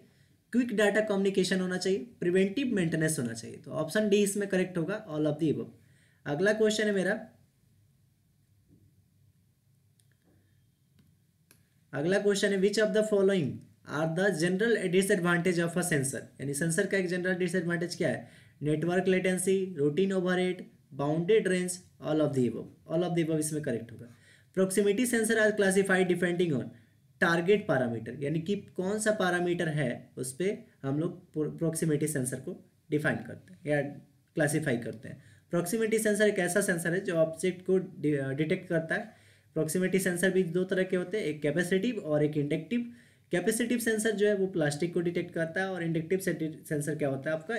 क्विक डाटा कम्युनिकेशन होना चाहिए, प्रिवेंटिव मेंटेनेंस होना चाहिए। तो ऑप्शन डी इसमें करेक्ट होगा, ऑल ऑफ द अबव। अगला क्वेश्चन है मेरा, अगला क्वेश्चन है which of the following are the general disadvantage of a sensor. यानी सेंसर का एक जनरल डिसएडवांटेज क्या है, network latency, routine overhead, bounded range, all of the above. All of the above इसमें करेक्ट होगा। Proximity sensor are classified depending on target parameter, यानी कि कौन सा पैरामीटर है उस पर हम लोग प्रोक्सिमिटी सेंसर को डिफाइन करते हैं या क्लासीफाई करते हैं। प्रोक्सिमिटी सेंसर एक ऐसा सेंसर है जो ऑब्जेक्ट को डिटेक्ट करता है। प्रोक्सिमिटी सेंसर भी दो तरह के होते हैं, एक कैपेसिटिव और एक इंडक्टिव। कैपेसिटिव सेंसर जो है वो प्लास्टिक को डिटेक्ट करता है, और इंडक्टिव सेंसर क्या होता है आपका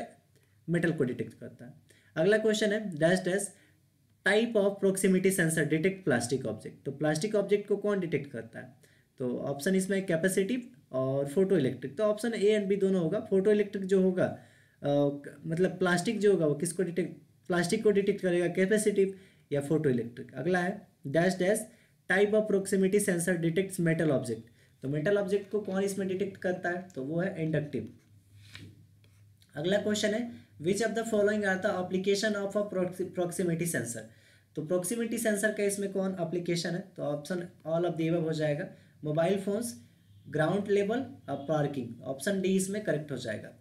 मेटल को डिटेक्ट करता है। अगला क्वेश्चन है dash dash type of proximity sensor detect plastic object. तो प्लास्टिक ऑब्जेक्ट को कौन डिटेक्ट करता है, तो ऑप्शन इसमें कैपेसिटिव और फोटो इलेक्ट्रिक। तो ऑप्शन ए एंड बी दोनों होगा। फोटो इलेक्ट्रिक जो होगा मतलब प्लास्टिक जो होगा वो किसको डिटेक्ट, प्लास्टिक को डिटेक्ट करेगा, कैपेसिटिव या फोटो इलेक्ट्रिक। अगला है dash dash type of proximity sensor detects metal object. तो मेटल ऑब्जेक्ट को कौन इसमें डिटेक्ट करता है, तो वो है इंडक्टिव। अगला क्वेश्चन है which of the following are the application of a proximity sensor. तो प्रोक्सिमिटी सेंसर का इसमें कौन एप्लीकेशन है, तो option all of the above हो जाएगा, मोबाइल फोन्स, ग्राउंड लेवल और पार्किंग। ऑप्शन डी इसमें करेक्ट हो जाएगा।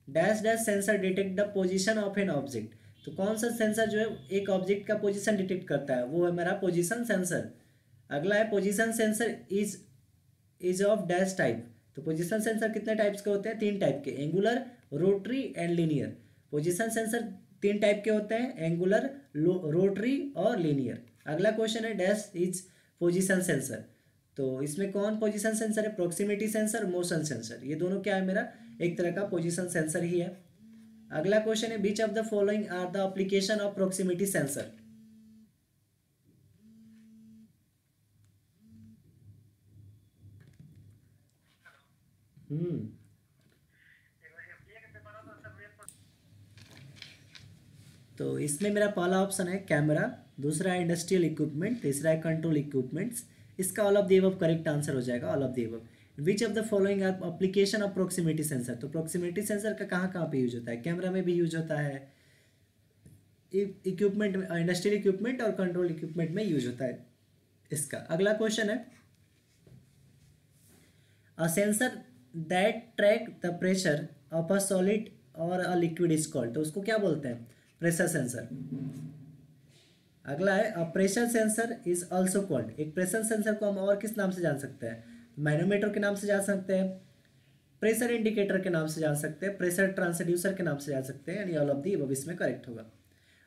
Dash dash sensor detect the position of an object. तो कौन सा सेंसर जो है एक ऑब्जेक्ट का पोजीशन डिटेक्ट करता है, वो है मेरा पोजीशन सेंसर। अगला है position sensor is of dash type. तो पोजीशन सेंसर कितने टाइप्स के होते हैं, 3 टाइप के, angular, rotary and linear. Position sensor 3 type के होते हैं, एंगुलर, रोटरी और लीनियर। अगला क्वेश्चन है डैश इज पोजीशन सेंसर। तो इसमें कौन पोजीशन सेंसर है, प्रोक्सिमिटी सेंसर, मोशन सेंसर। ये दोनों क्या है मेरा एक तरह का पोजीशन सेंसर ही है। अगला क्वेश्चन है which of the following are the application of proximity sensor. Hmm तो इसमें मेरा पहला ऑप्शन है कैमरा, दूसरा है इंडस्ट्रियल इक्विपमेंट, तीसरा है कंट्रोल इक्विपमेंट्स। इसका all of the above correct answer हो जाएगा, all of the above. Which of the following are application of proximity sensor. तो प्रोक्सिमिटी सेंसर का कहाँ कहाँ पे यूज होता है, कैमरा में भी यूज होता है, इक्विपमेंट में, इंडस्ट्रियल इक्विपमेंट और कंट्रोल इक्विपमेंट में यूज होता है इसका। अगला क्वेश्चन है a sensor that track the pressure of a solid और अ लिक्विड इज कॉल्ड। तो उसको क्या बोलते हैं, प्रेशर सेंसर। अगला है a pressure sensor is also called. एक प्रेशर सेंसर को हम और किस नाम से जान सकते हैं, मैनोमीटर के नाम से जान सकते हैं, प्रेशर इंडिकेटर के नाम से जान सकते हैं, प्रेशर ट्रांसड्यूसर के नाम से जान सकते हैं, यानी ऑल ऑफ दी अब इसमें करेक्ट होगा।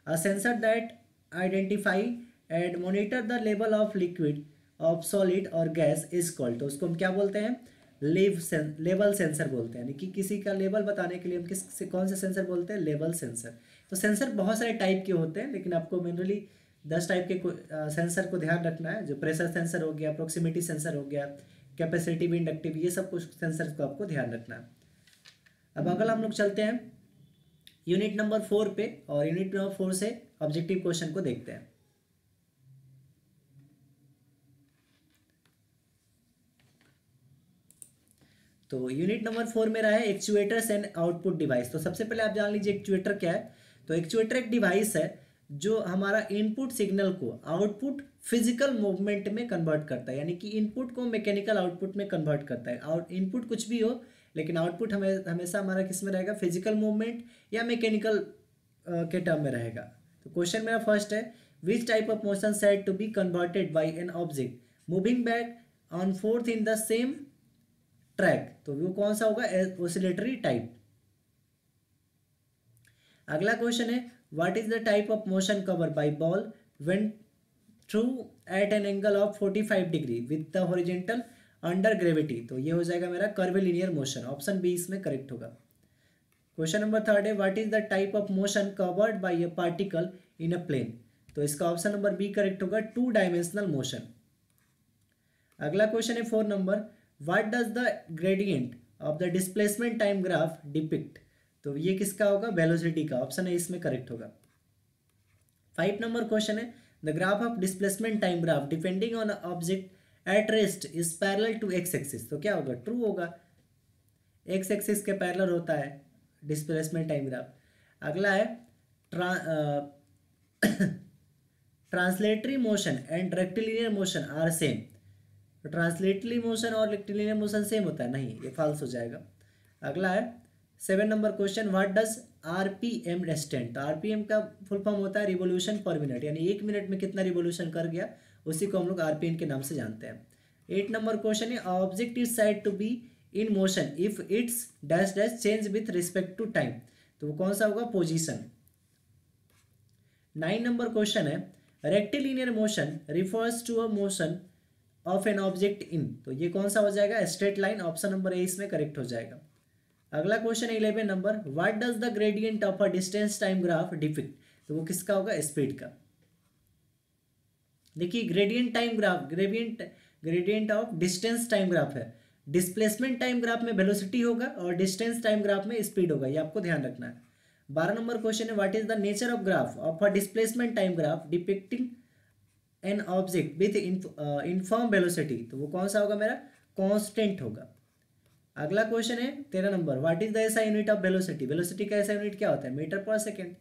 A sensor that identify and monitor the level of liquid, of solid और गैस इज कॉल्ड। तो उसको हम क्या बोलते हैं, लेवल सेंसर बोलते हैं, यानी कि किसी का लेवल बताने के लिए हम कौन से सेंसर बोलते हैं, लेवल सेंसर। तो सेंसर बहुत सारे टाइप के होते हैं, लेकिन आपको मेनली 10 टाइप के सेंसर को ध्यान रखना है, जो प्रेशर सेंसर हो गया, प्रोक्सिमिटी सेंसर हो गया, कैपेसिटिव, इंडक्टिव, ये सब कुछ सेंसर को आपको ध्यान रखना है। अब अगला हम लोग चलते हैं यूनिट नंबर 4 पे, और यूनिट नंबर 4 से ऑब्जेक्टिव क्वेश्चन को देखते हैं। तो यूनिट नंबर 4 में रहा है एक्चुएटर्स एंड आउटपुट डिवाइस। तो सबसे पहले आप जान लीजिए एक्चुएटर क्या है। तो एक्चुएटर एक डिवाइस है जो हमारा इनपुट सिग्नल को आउटपुट फिजिकल मूवमेंट में कन्वर्ट करता है, यानी कि इनपुट को मैकेनिकल आउटपुट में कन्वर्ट करता है। इनपुट कुछ भी हो, लेकिन आउटपुट हमेशा हमारा किस में रहेगा, फिजिकल मूवमेंट या मैकेनिकल के टर्म में रहेगा। तो क्वेश्चन मेरा फर्स्ट है which type of motion said to be converted by an object moving back on forth in the same track. तो वो कौन सा होगा, ऑसिलेटरी टाइप। अगला क्वेश्चन है what is the type of motion cover by ball when through at an angle of 45 degree with the horizontal under gravity. तो ये हो जाएगा मेरा कर्वीलिनियर मोशन। ऑप्शन बी इसमें करेक्ट होगा। क्वेश्चन नंबर 3 है what is the type of motion covered by a particle in a plane. तो इसका ऑप्शन नंबर बी करेक्ट होगा, 2 डायमेंशनल मोशन। अगला क्वेश्चन है 4 number what does the gradient of the displacement time graph depict. तो ये किसका होगा, velocity का। ऑप्शन है इसमें करेक्ट होगा। 5 नंबर क्वेश्चन है the graph of displacement time graph depending on object at rest is parallel to X axis. तो क्या होगा, ट्रू होगा, एक्स एक्सिस के पैरेलल होता है डिस्प्लेसमेंट टाइम ग्राफ। अगला है translatory motion and rectilinear motion are same. तो ट्रांसलेटरी मोशन और रेक्टिलिनियर मोशन सेम होता है, नहीं, ये फॉल्स हो जाएगा। अगला है 7 number question what does RPM stand. तो आरपीएम का फुल फॉर्म होता है रिवोल्यूशन पर मिनट, यानी 1 मिनट में कितना रिवोल्यूशन कर गया, उसी को हम लोग आरपीएम के नाम से जानते हैं। 8 नंबर क्वेश्चन है object is said to be in motion if its dash dash change with respect to time. तो वो कौन सा होगा, पोजीशन। 9 नंबर क्वेश्चन है rectilinear motion refers to a motion of an object in. तो ये कौन सा हो जाएगा, straight line. Option number A इसमें करेक्ट हो जाएगा। अगला question 11 number what does the gradient of a distance time graph depict. तो वो किसका होगा, स्पीड का। देखिए gradient time graph, gradient of distance time graph है, डिस्प्लेसमेंट टाइम ग्राफ में वेलोसिटी होगा और डिस्टेंस टाइम ग्राफ में स्पीड होगा, ये आपको ध्यान रखना है। 12 नंबर क्वेश्चन है, what is the nature of graph of a displacement time graph depicting an object with inform velocity, तो वो कौन सा होगा मेरा, कांस्टेंट होगा। अगला क्वेश्चन है 13 नंबर, व्हाट इज द ऐसा यूनिट ऑफ वेलोसिटी, वेलोसिटी का ऐसा यूनिट क्या होता है, मीटर पर सेकेंड।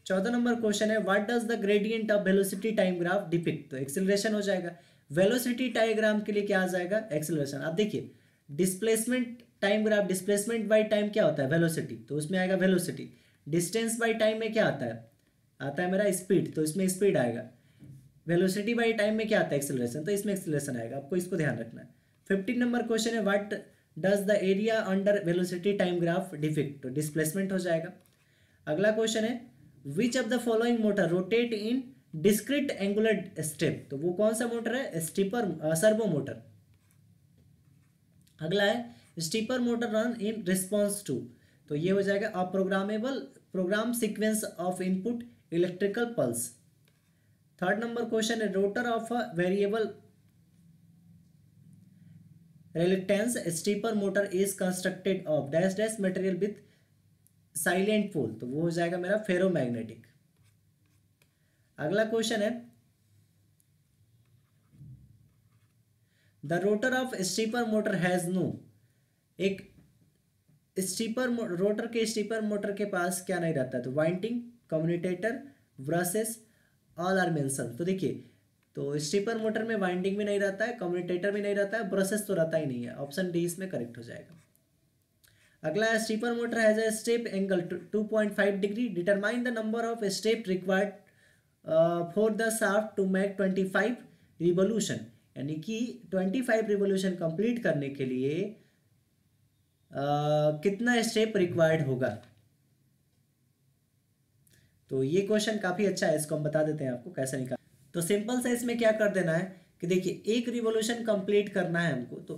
14 नंबर क्वेश्चन है, what does the gradient of velocity time graph depict, तो एक्सेलरेशन हो जाएगा। वेलोसिटी डायग्राम के लिए क्या आ जाएगा, एक्सेलरेशन। अब देखिए displacement time graph, displacement by time क्या होता है, वेलोसिटी, तो उसमें आएगा वेलोसिटी। डिस्टेंस बाई टाइम में क्या आता है मेरा स्पीड, तो इसमें स्पीड आएगा। वेलोसिटी बाई टाइम में क्या आता है, एक्सेलरेशन, तो इसमें एक्सेलरेशन आएगा, आपको इसको ध्यान रखना है। 15 नंबर क्वेश्चन है, what does the area under velocity time graph depict, तो डिस्प्लेसमेंट हो जाएगा। अगला क्वेश्चन है, which of the following motor rotate in discrete angular step, तो वो कौन सा मोटर है, स्टीपर सर्वो मोटर। अगला है, stepper motor run in response to, तो ये हो जाएगा a programmable program sequence of input electrical pulse. Third number question है, rotor of a variable reluctance stepper motor is constructed of dash dash material with silent pole, तो वो हो जाएगा मेरा फेरोमैग्नेटिक। अगला क्वेश्चन है, the rotor of stepper motor has no, एक stepper rotor के स्टीपर मोटर के पास क्या नहीं रहता, तो winding, commutator, brushes, all are mention. तो देखिए, तो स्टीपर मोटर में वाइंडिंग भी नहीं रहता है, कम्युटेटर भी नहीं रहता है, ब्रशेस तो रहता ही नहीं है, ऑप्शन डी इसमें करेक्ट हो जाएगा। अगला है, stepper motor has a step angle 2.5 degree, determine the number of step required for the shaft to make 25 revolution, यानी कि 25 रिवोल्यूशन कंप्लीट करने के लिए कितना स्टेप रिक्वायर्ड होगा। तो ये क्वेश्चन काफी अच्छा है, इसको हम बता देते हैं आपको कैसे निकाल। तो सिंपल से इसमें क्या कर देना है कि देखिए, एक रिवोल्यूशन कंप्लीट करना है हमको, तो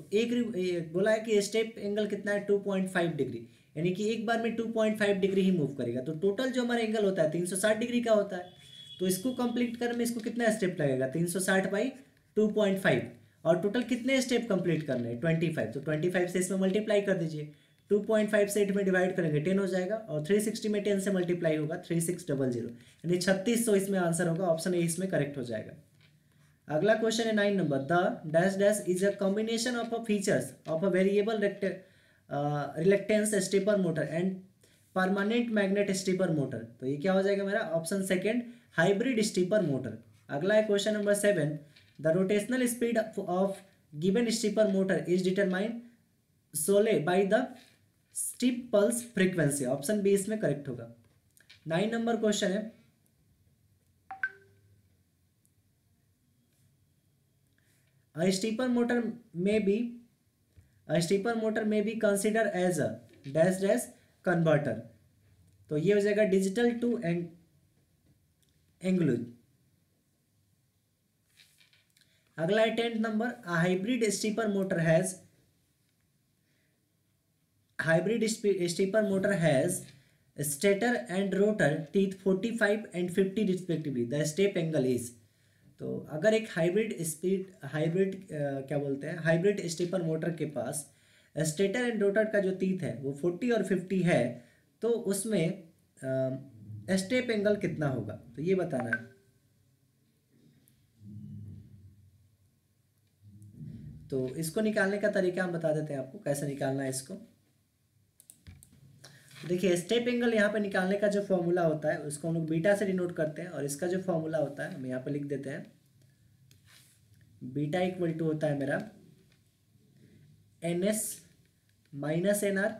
बोला है कि स्टेप एंगल कितना है 2.5 डिग्री, यानी कि एक बार में 2.5 डिग्री ही मूव करेगा, तो टोटल जो हमारा एंगल होता है 360 डिग्री का होता है। तो इसको कंप्लीट करने में इसको कितना स्टेप लगेगा, 360 बाई 2.5, और टोटल कितने स्टेप कंप्लीट करने हैं 25, तो 25 से इसमें मल्टीप्लाई कर दीजिए। 2.5 से 8 में डिवाइड करेंगे 10 हो जाएगा, और 360 में 10 से मल्टीप्लाई होगा 3600, यानी 3600 इसमें आंसर होगा, ऑप्शन ए इसमें करेक्ट हो जाएगा। अगला क्वेश्चन है 9 number, the dash dash is a combination of a features of a variable reluctance stepper motor and permanent magnet stepper motor, तो ये क्या हो जाएगा मेरा, option second hybrid stepper motor. अगला है question number 7, the rotational speed of given stepper motor is determined sole by the step pulse frequency, option B इसमें correct होगा। 9 नंबर क्वेश्चन है, a steeper motor may be considered as a dash dash converter, तो ये हो जाएगा digital to analogue. अगला है 10th number, a hybrid steeper motor has stator and rotor teeth 45 and 50 respectively, the step angle is, तो अगर एक hybrid stepper motor के पास स्टेटर एंड रोटर का जो तीत है वो 40 और 50 है, तो उसमें स्टेप एंगल कितना होगा, तो ये बताना है। तो इसको निकालने का तरीका हम बता देते हैं आपको कैसे निकालना है इसको। देखिए, स्टेप एंगल यहाँ पे निकालने का जो फॉर्मूला होता है उसको हम लोग बीटा से डिनोट करते हैं, और इसका जो फॉर्मूला होता है हम यहाँ पे लिख देते हैं, बीटा इक्वल टू होता है मेरा NS minus NR,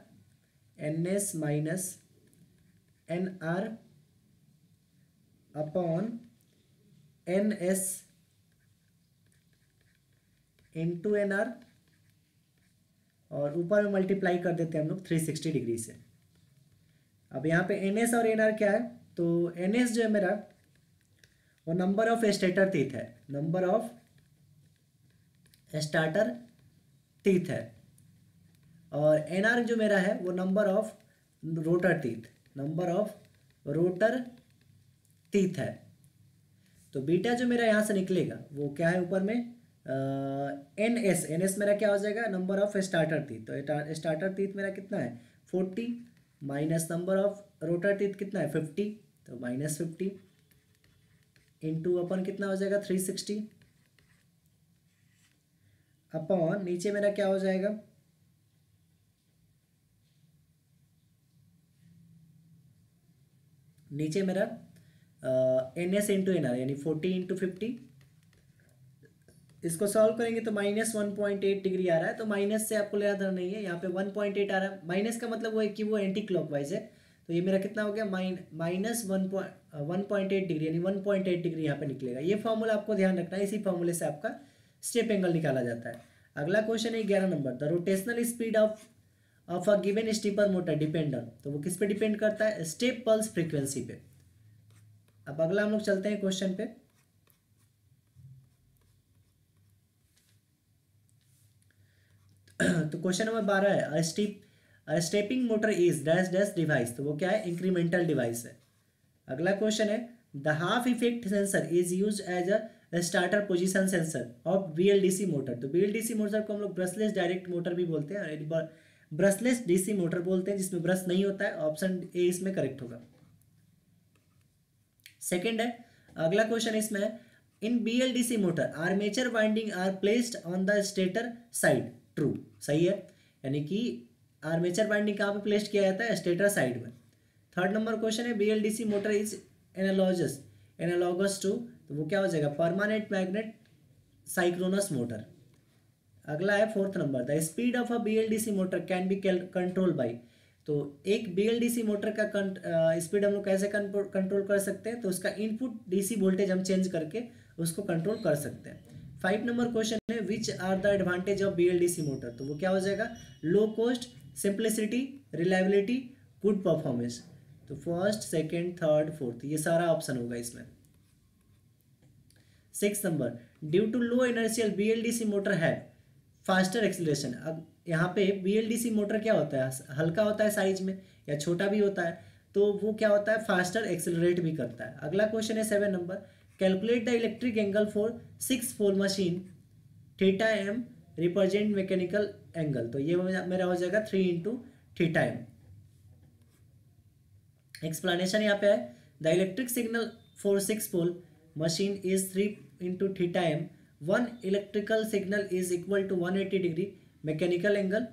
NS minus NR upon NS into NR, और ऊपर में मल्टीप्लाई कर देते हैं हम लोग 360 डिग्री से। अब यहाँ पे NS और NR क्या है, तो NS जो है मेरा वो नंबर ऑफ स्टेटर टीथ है, नंबर ऑफ स्टार्टर टीथ है, और NR जो मेरा है वो number of rotor teeth, number of rotor teeth है। तो बीटा जो मेरा यहाँ से निकलेगा वो क्या है, ऊपर में एन एस मेरा क्या हो जाएगा, नंबर ऑफ स्टार्टर टीथ। तो स्टार्टर टीथ मेरा कितना है 40, minus number of rotor teeth कितना है 50, तो -50 इंटू अपन कितना हो जाएगा 360 अपॉन नीचे मेरा क्या हो जाएगा, नीचे मेरा N S into N R यानी 40 इंटू 50। इसको सॉल्व करेंगे तो -1.8 डिग्री आ रहा है, तो माइनस से आपको लेना देना नहीं है, यहाँ पे 1.8 आ रहा है। माइनस का मतलब वो है कि वो एंटी क्लॉकवाइज है, तो ये मेरा कितना हो गया -1.8 डिग्री यानी 1.8 डिग्री यहाँ पे निकलेगा। ये फॉर्मूला आपको ध्यान रखना है, इसी फॉर्मूले से आपका स्टेप एंगल निकाला जाता है। अगला क्वेश्चन है 11 number, the rotational speed of a given stepper motor depend on, तो वो किस पे डिपेंड करता है, स्टेप पल्स फ्रीक्वेंसी पे। अब अगला हम लोग चलते हैं क्वेश्चन पे। तो क्वेश्चन नंबर 12 है, stepping motor is dash dash device, तो वो क्या है, इंक्रीमेंटल डिवाइस है। अगला क्वेश्चन है, the half effect sensor is use as a starter position sensor of BLDC motor, तो बीएलडीसी मोटर को हम लोग ब्रशलेस डायरेक्ट मोटर भी बोलते हैं, ब्रशलेस डीसी मोटर बोलते हैं, जिसमें ब्रश नहीं होता है। ऑप्शन ए इसमें करेक्ट होगा। सेकेंड है, अगला क्वेश्चन इसमें है, in BLDC motor armature winding are placed on the stator side, true, सही है, यानी कि आर्मेचर वाइंडिंग कहाँ पे प्लेस्ड किया जाता है, स्टेटर साइड में। थर्ड नंबर क्वेश्चन है, BLDC motor is analogous to, तो वो क्या हो जाएगा, परमानेंट मैग्नेट साइक्रोनस मोटर। अगला है fourth number, the speed of a BLDC motor can be control by, तो एक बीएलडीसी मोटर का स्पीड हम लोग कैसे कंट्रोल कर सकते हैं, तो उसका इनपुट डीसी वोल्टेज हम चेंज करके उसको कंट्रोल कर सकते हैं। 5 नंबर क्वेश्चन है, which are the advantage of BLDC motor, तो वो क्या हो जाएगा, low cost, simplicity, reliability, good performance. तो फर्स्ट, सेकेंड, थर्ड, फोर्थ, ये सारा ऑप्शन होगा इसमें। 6 number, due to low inertial BLDC motor है फास्टर एक्सीलरेशन। अब यहाँ पे बीएलडीसी मोटर क्या होता है, हल्का होता है साइज में या छोटा भी होता है, तो वो क्या होता है, फास्टर एक्सीलरेट भी करता है। अगला क्वेश्चन है 7 number, calculate the electric angle for 6 pole machine theta M represent mechanical angle, तो ये मेरा हो जाएगा 3 इंटू थीटा एम। एक्सप्लेनेशन यहाँ पे है, the electric signal for 6 pole machine is 3 into theta M, 1 electrical signal is equal to 180 degree mechanical angle,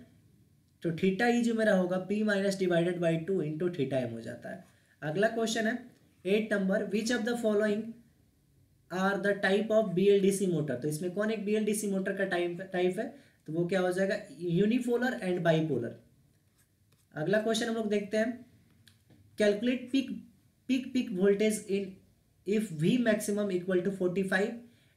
तो theta E जो मेरा होगा P minus divided by 2 into theta M हो जाता है। अगला क्वेश्चन है 8 number, which of the following are the type of BLDC motor, तो इसमें कौन एक बीएलडीसी मोटर का टाइप है, तो वो क्या हो जाएगा, यूनिपोलर एंड बाईपोलर। अगला क्वेश्चन हम लोग देखते हैं, calculate peak voltage in if V maximum equal to 45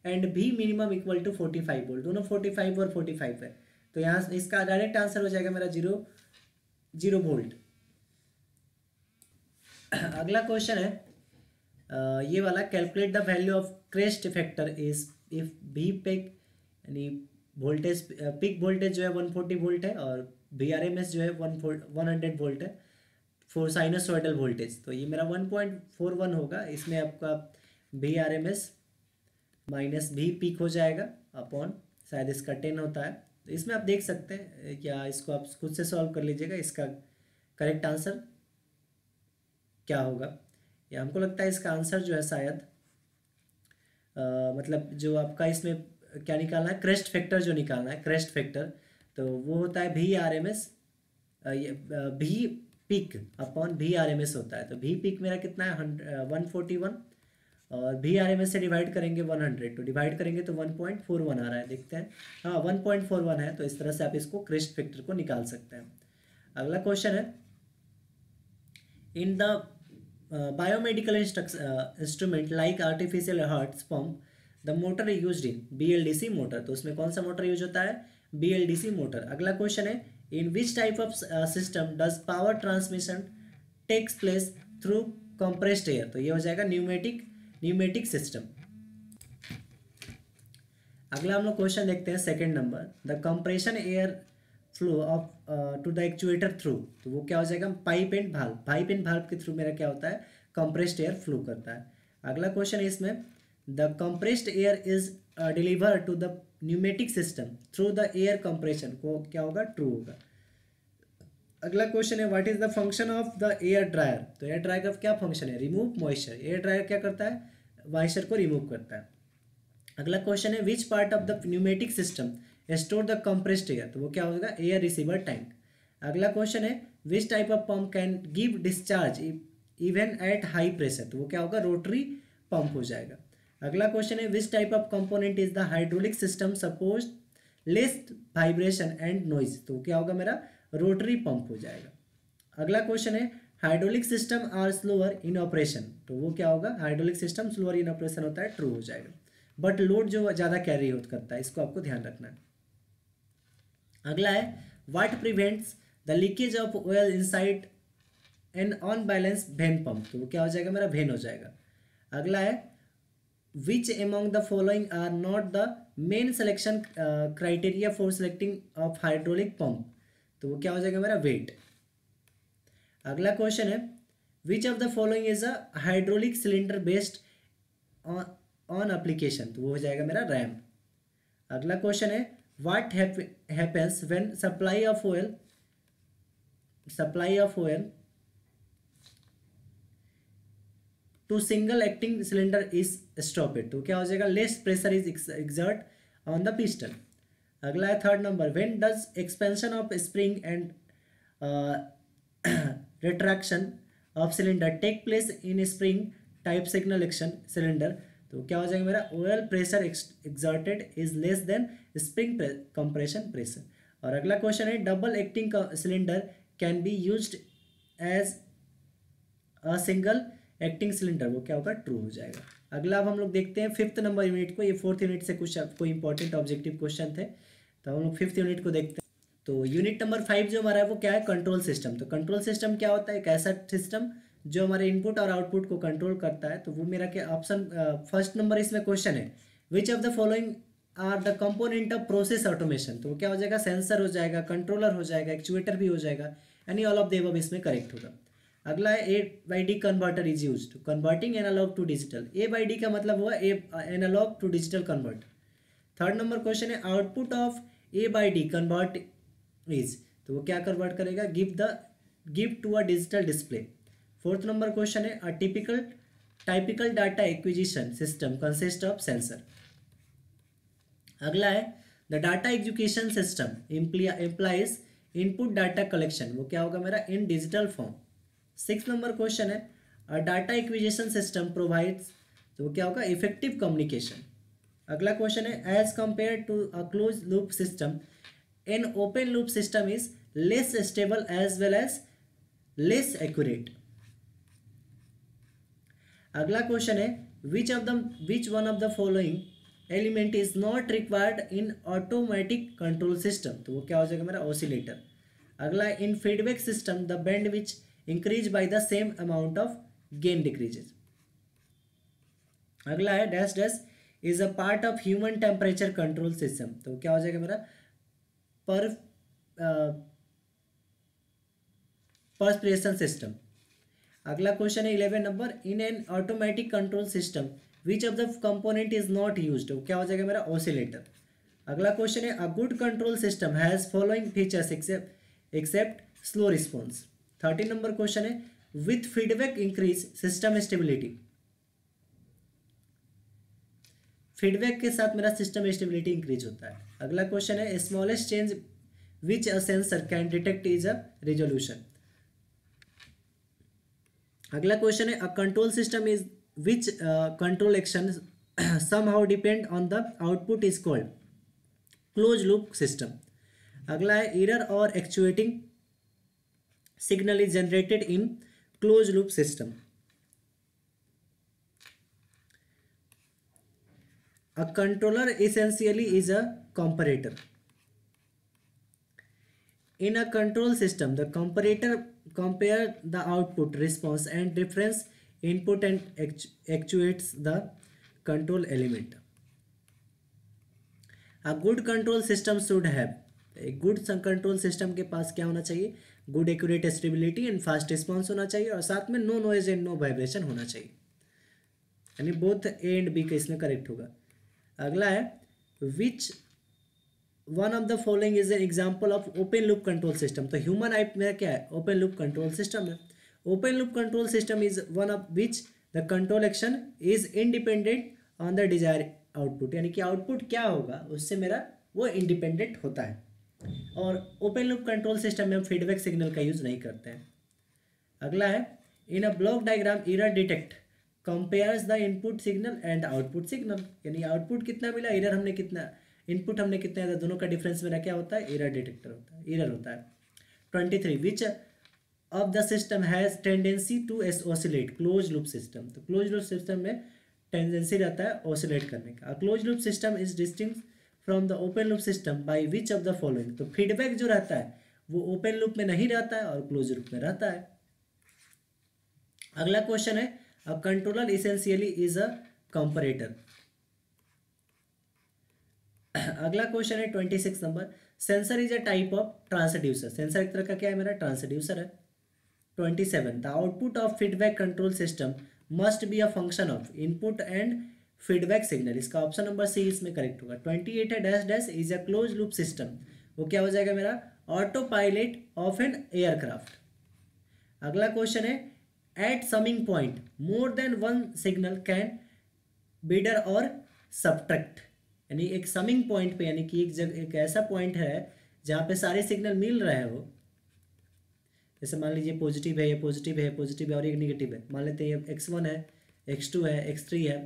and V minimum equal to 45 volt, दोनों 45 और 45 है, तो यहाँ इसका डायरेक्ट आंसर हो जाएगा मेरा 0 वोल्ट। अगला क्वेश्चन है ये वाला, calculate the value of crest factor is if V peak यानी वोल्टेज, पिक वोल्टेज जो है 140 वोल्ट है और VRMS जो है 100 वोल्ट है फॉर साइनसोइडल वोल्टेज, तो ये मेरा 1.41 होगा। इसमें आपका VRMS माइनस V पीक हो जाएगा अपॉन, शायद इसका 10 होता है, तो इसमें आप देख सकते हैं, क्या इसको आप खुद से सॉल्व कर लीजिएगा, इसका करेक्ट आंसर क्या होगा। या हमको लगता है इसका आंसर जो है शायद मतलब जो आपका इसमें क्या निकालना है, क्रेस्ट फैक्टर जो निकालना है, क्रेस्ट फैक्टर, तो वो होता है VRMS, V peak upon VRMS होता है, तो V पीक मेरा कितना है 141 और VRMS से डिवाइड करेंगे 100, तो डिवाइड करेंगे तो 1.41 आ रहा है, देखते हैं, हाँ 1.41 है, तो इस तरह से आप इसको क्रेस्ट फैक्टर को निकाल सकते हैं। अगला क्वेश्चन है, in the biomedical instrument like artificial heart pump the motor used in BLDC motor, तो उसमें कौन सा मोटर यूज होता है, BLDC मोटर। अगला क्वेश्चन है, in which type of system does power transmission takes place through compressed air, तो ये हो जाएगा न्यूमेटिक सिस्टम। अगला हम लोग क्वेश्चन देखते हैं second number, the compression air flow of to the actuator through, तो वो क्या हो जाएगा, पाइप एंड भाल्व के थ्रू मेरा क्या होता है, कंप्रेस्ड एयर फ्लो करता है। अगला क्वेश्चन है इसमें, the compressed air is deliver to the pneumatic system through the air compression को क्या होगा, ट्रू होगा। अगला क्वेश्चन है what is the function of the air dryer. तो एयर ड्रायर का क्या फंक्शन है, रिमूव मॉइस्चर। एयर ड्रायर क्या करता है, मॉइस्चर को रिमूव करता है। अगला क्वेश्चन है which part of the pneumatic system store the compressed air. तो वो क्या होगा, एयर रिसीवर टैंक। अगला क्वेश्चन है which type of pump can give discharge even at high pressure. तो वो क्या होगा, रोटरी पंप हो जाएगा। अगला क्वेश्चन है which type of component is the hydraulic system suppose less vibration and noise. तो क्या होगा मेरा, रोटरी पंप हो जाएगा। अगला क्वेश्चन है hydraulic system are slower in operation. तो वो क्या होगा, hydraulic system slower in operation होता है, ट्रू हो जाएगा। बट लोड जो ज़्यादा कैरी करता है, इसको आपको ध्यान रखना है। अगला है what prevents the leakage of oil inside N on balance when pump. तो वो क्या हो जाएगा, मेरा वेन हो जाएगा। अगला है which among the following are not the main selection criteria for selecting of hydraulic pump. तो वो क्या हो जाएगा, मेरा वेट। अगला क्वेश्चन है which of the following is a hydraulic cylinder based on application. तो वो हो जाएगा मेरा रैम। अगला क्वेश्चन है what happens when supply of oil to single acting cylinder is stopped. तो क्या हो जाएगा, less pressure is exert on the piston. अगला है third number when does expansion of spring and retraction of cylinder take place in spring type signal action cylinder. तो क्या हो जाएगा मेरा, oil pressure exerted is less than spring compression pressure. और अगला question है double acting cylinder can be used as a single acting cylinder. वो क्या होगा, ट्रू हो जाएगा। अगला अब हम लोग देखते हैं फिफ्थ नंबर यूनिट को। ये फोर्थ यूनिट से कुछ कोई इंपॉर्टेंट ऑब्जेक्टिव क्वेश्चन थे, तो हम लोग फिफ्थ यूनिट को देखते हैं। तो यूनिट नंबर 5 जो हमारा है वो क्या है, कंट्रोल सिस्टम। तो कंट्रोल सिस्टम क्या होता है, एक ऐसा सिस्टम जो हमारे इनपुट और आउटपुट को कंट्रोल करता है। तो वो मेरा क्या ऑप्शन फर्स्ट नंबर इसमें क्वेश्चन है which of the following are the component of process automation. तो क्या हो जाएगा, सेंसर हो जाएगा, कंट्रोलर हो जाएगा, एक्चुएटर भी हो जाएगा, यानी ऑल ऑफ द अबव इसमें करेक्ट होगा। अगला है A/D converter is used converting analogue to digital. A/D का मतलब हुआ analogue to digital convert. Third number question है output of A/D convert is. तो वो क्या कन्वर्ट करेगा, give to a digital display. Fourth number question है a typical data acquisition system consist of sensor. अगला है the data education system implies input data collection. वो क्या होगा मेरा, in digital form. Six number question है a data acquisition system provides. तो वो क्या होगा, इफेक्टिव कम्युनिकेशन। अगला क्वेश्चन है as compare to a close loop system an open loop system is less stable as well as less accurate. अगला question है which one of the following element is not required in automatic control system. तो वो क्या हो जाएगा मेरा, oscillator. अगला है in feedback system the band which increase by the same amount of gain decreases. अगला है dash dash is a part of human temperature control system. तो क्या हो जाएगा मेरा, परस्पिरेशन सिस्टम। अगला क्वेश्चन है 11 number in an automatic control system which of the component is not used. क्या हो जाएगा मेरा, ऑसिलेटर। अगला क्वेश्चन है a good control system has following features except slow response. 13 number question है with feedback increase system stability. Feedback के साथ मेरा सिस्टम स्टेबिलिटी इंक्रीज होता है। अगला क्वेश्चन है smallest change which a sensor can detect is a resolution. अगला question है a control system is which control action somehow depend on the output is called closed loop system. अगला है error और actuating signal is generated in close loop system. A controller essentially is a comparator. In a control system, the comparator compare the output response and difference input and actuates the control element. A good control system should have एक good control system के पास क्या होना चाहिए, good accurate stability and fast response होना चाहिए और साथ में no noise and no vibration होना चाहिए, यानी बोथ ए एंड बी का इसमें करेक्ट होगा। अगला है which one of the following is an example of open loop control system. तो ह्यूमन आई में क्या है, ओपन लूप कंट्रोल सिस्टम है। Open loop control system is one of which the control action is independent on the desire output, यानी कि output क्या होगा उससे मेरा वो इंडिपेंडेंट होता है। और ओपन लूप कंट्रोल सिस्टम में हम फीडबैक सिग्नल का यूज नहीं करते हैं। अगला है in a block diagram error detect compares the input signal and output signal, यानी आउटपुट कितना मिला, एरर हमने कितना, इनपुट हमने कितना है, दोनों का डिफरेंस मेरा क्या होता है, एरर डिटेक्टर होता है, एरर होता है। 23 which of the system has tendency to oscillate, close loop system. तो क्लोज लूप सिस्टम में टेंडेंसी रहता है ऑसिलेट करने का। Close loop system is distinct from the open loop system by which of the following. तो feedback जो रहता है वो ओपन लूप में नहीं रहता है और क्लोज लूप में रहता है। अगला क्वेश्चन है अ controller essentially is a comparator. अगला क्वेश्चन है 26 number, sensor is a type of transducer. Sensor एक तरह का क्या है मेरा, ट्रांसड्यूसर है। 27 the output of feedback control system must be a function of input and feedback signal. इसका ऑप्शन नंबर सी इसमें करेक्ट होगा। 28 है dash dash is a close loop system, वो क्या हो जाएगा मेरा, auto pilot of N aircraft. अगला क्वेश्चन है at summing point more than one signal can be added or subtract, यानी एक समिंग पॉइंट पे, यानी कि एक ऐसा पॉइंट है जहाँ पे सारे सिग्नल मिल रहे हो। जैसे मान लीजिए पॉजिटिव है, ये पॉजिटिव है, पॉजिटिव है और एक निगेटिव है। मान लेते हैं ये x1 है, x2 है, x3 है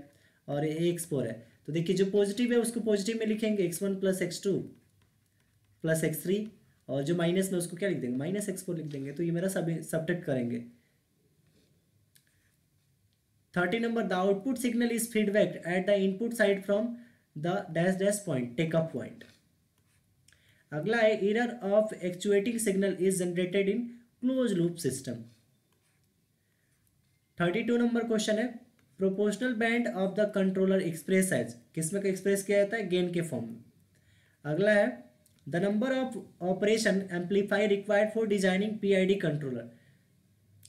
और ये x4 है। तो देखिए जो पॉजिटिव है उसको पॉजिटिव में लिखेंगे x1 plus x2 plus x3, और जो माइनस में उसको क्या लिख देंगे, माइनस x4 लिख देंगे। तो ये मेरा सब्ट्रैक्ट करेंगे। 30 number the output signal is feedback at the input side from the dash dash point, take up point. अगला है error of actuating signal is generated in close loop system. 32 number question है proportional band of the controller express as, किसमें का express किया जाता है, gain के form में। अगला है the number of operation amplify required for designing PID controller.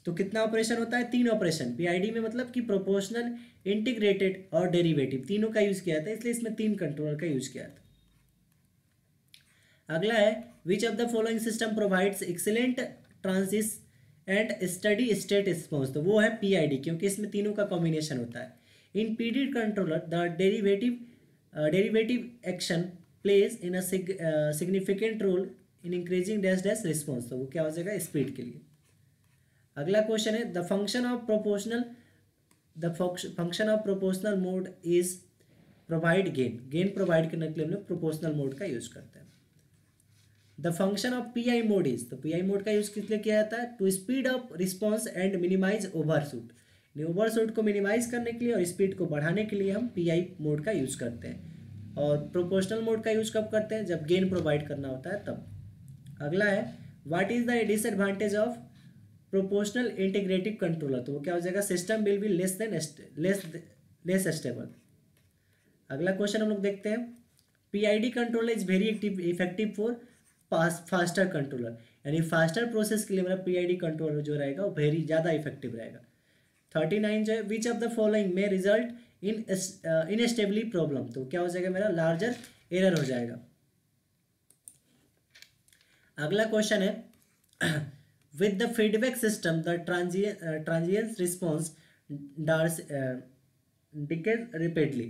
तो कितना ऑपरेशन होता है, 3 ऑपरेशन। पीआईडी में मतलब कि प्रोपोर्शनल, इंटीग्रेटेड और डेरिवेटिव, तीनों का यूज किया था, इसलिए इसमें 3 कंट्रोलर का यूज किया था। अगला है which of the following system provides excellent transient and steady state response. तो वो है पीआईडी, क्योंकि इसमें तीनों का कॉम्बिनेशन होता है। In PD controller the derivative action plays in a significant role in increasing dash dash response. तो वो क्या हो जाएगा, स्पीड के लिए। अगला क्वेश्चन है the function of proportional mode is provide gain. Gain provide करने के लिए हम लोग प्रोपोर्शनल मोड का यूज करते हैं। The function of PI mode is, तो पीआई मोड का यूज किस लिए किया जाता है, to speed up response and minimize overshoot. Overshoot को मिनिमाइज करने के लिए और स्पीड को बढ़ाने के लिए हम पीआई मोड का यूज करते हैं। और प्रोपोर्शनल मोड का यूज कब करते हैं, जब गेन प्रोवाइड करना होता है तब। अगला है what is the disadvantage of proportional integrative controller. तो वो क्या हो जाएगा, system will be less stable. अगला क्वेश्चन हम लोग देखते हैं PID controller is very effective for faster controller, यानी फास्टर प्रोसेस के लिए मेरा पीआईडी कंट्रोलर जो रहेगा वो वेरी ज़्यादा इफेक्टिव रहेगा। 39 जो है विच ऑफ द फॉलोइंग में रिजल्ट इन इनस्टेबिलिटी प्रॉब्लम। तो क्या हो जाएगा मेरा, लार्जर एरर हो जाएगा। अगला क्वेश्चन है with the feedback system the transient response decays rapidly।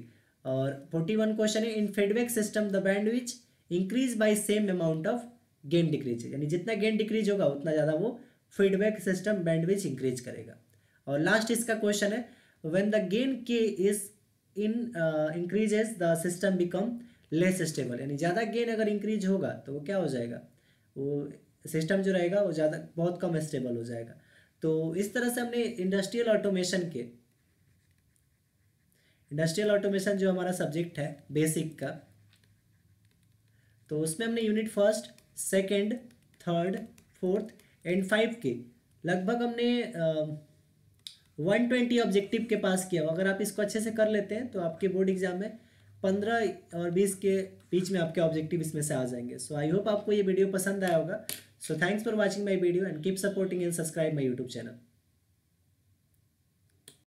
और 41 क्वेश्चन है in feedback system the bandwidth increase by same amount of gain decrease, यानी जितना गेन डिक्रीज होगा उतना ज़्यादा वो फीडबैक सिस्टम बैंडविड्थ इंक्रीज करेगा। और लास्ट इसका क्वेश्चन है व्हेन द गेन के is increases the system become less stable, यानी ज़्यादा गेन अगर इंक्रीज होगा तो वो क्या हो जाएगा, वो सिस्टम जो रहेगा वो ज़्यादा बहुत कम स्टेबल हो जाएगा। तो इस तरह से हमने इंडस्ट्रियल ऑटोमेशन जो हमारा सब्जेक्ट है बेसिक का, तो उसमें हमने यूनिट 1, 2, 3, 4 एंड 5 के लगभग हमने 120 ऑब्जेक्टिव के पास किया। अगर आप इसको अच्छे से कर लेते हैं तो आपके बोर्ड एग्जाम में 15 और 20 के बीच में आपके ऑब्जेक्टिव इसमें से आ जाएंगे। सो आई होप आपको ये वीडियो पसंद आया होगा। So thanks for watching my video and keep supporting and subscribe my YouTube channel.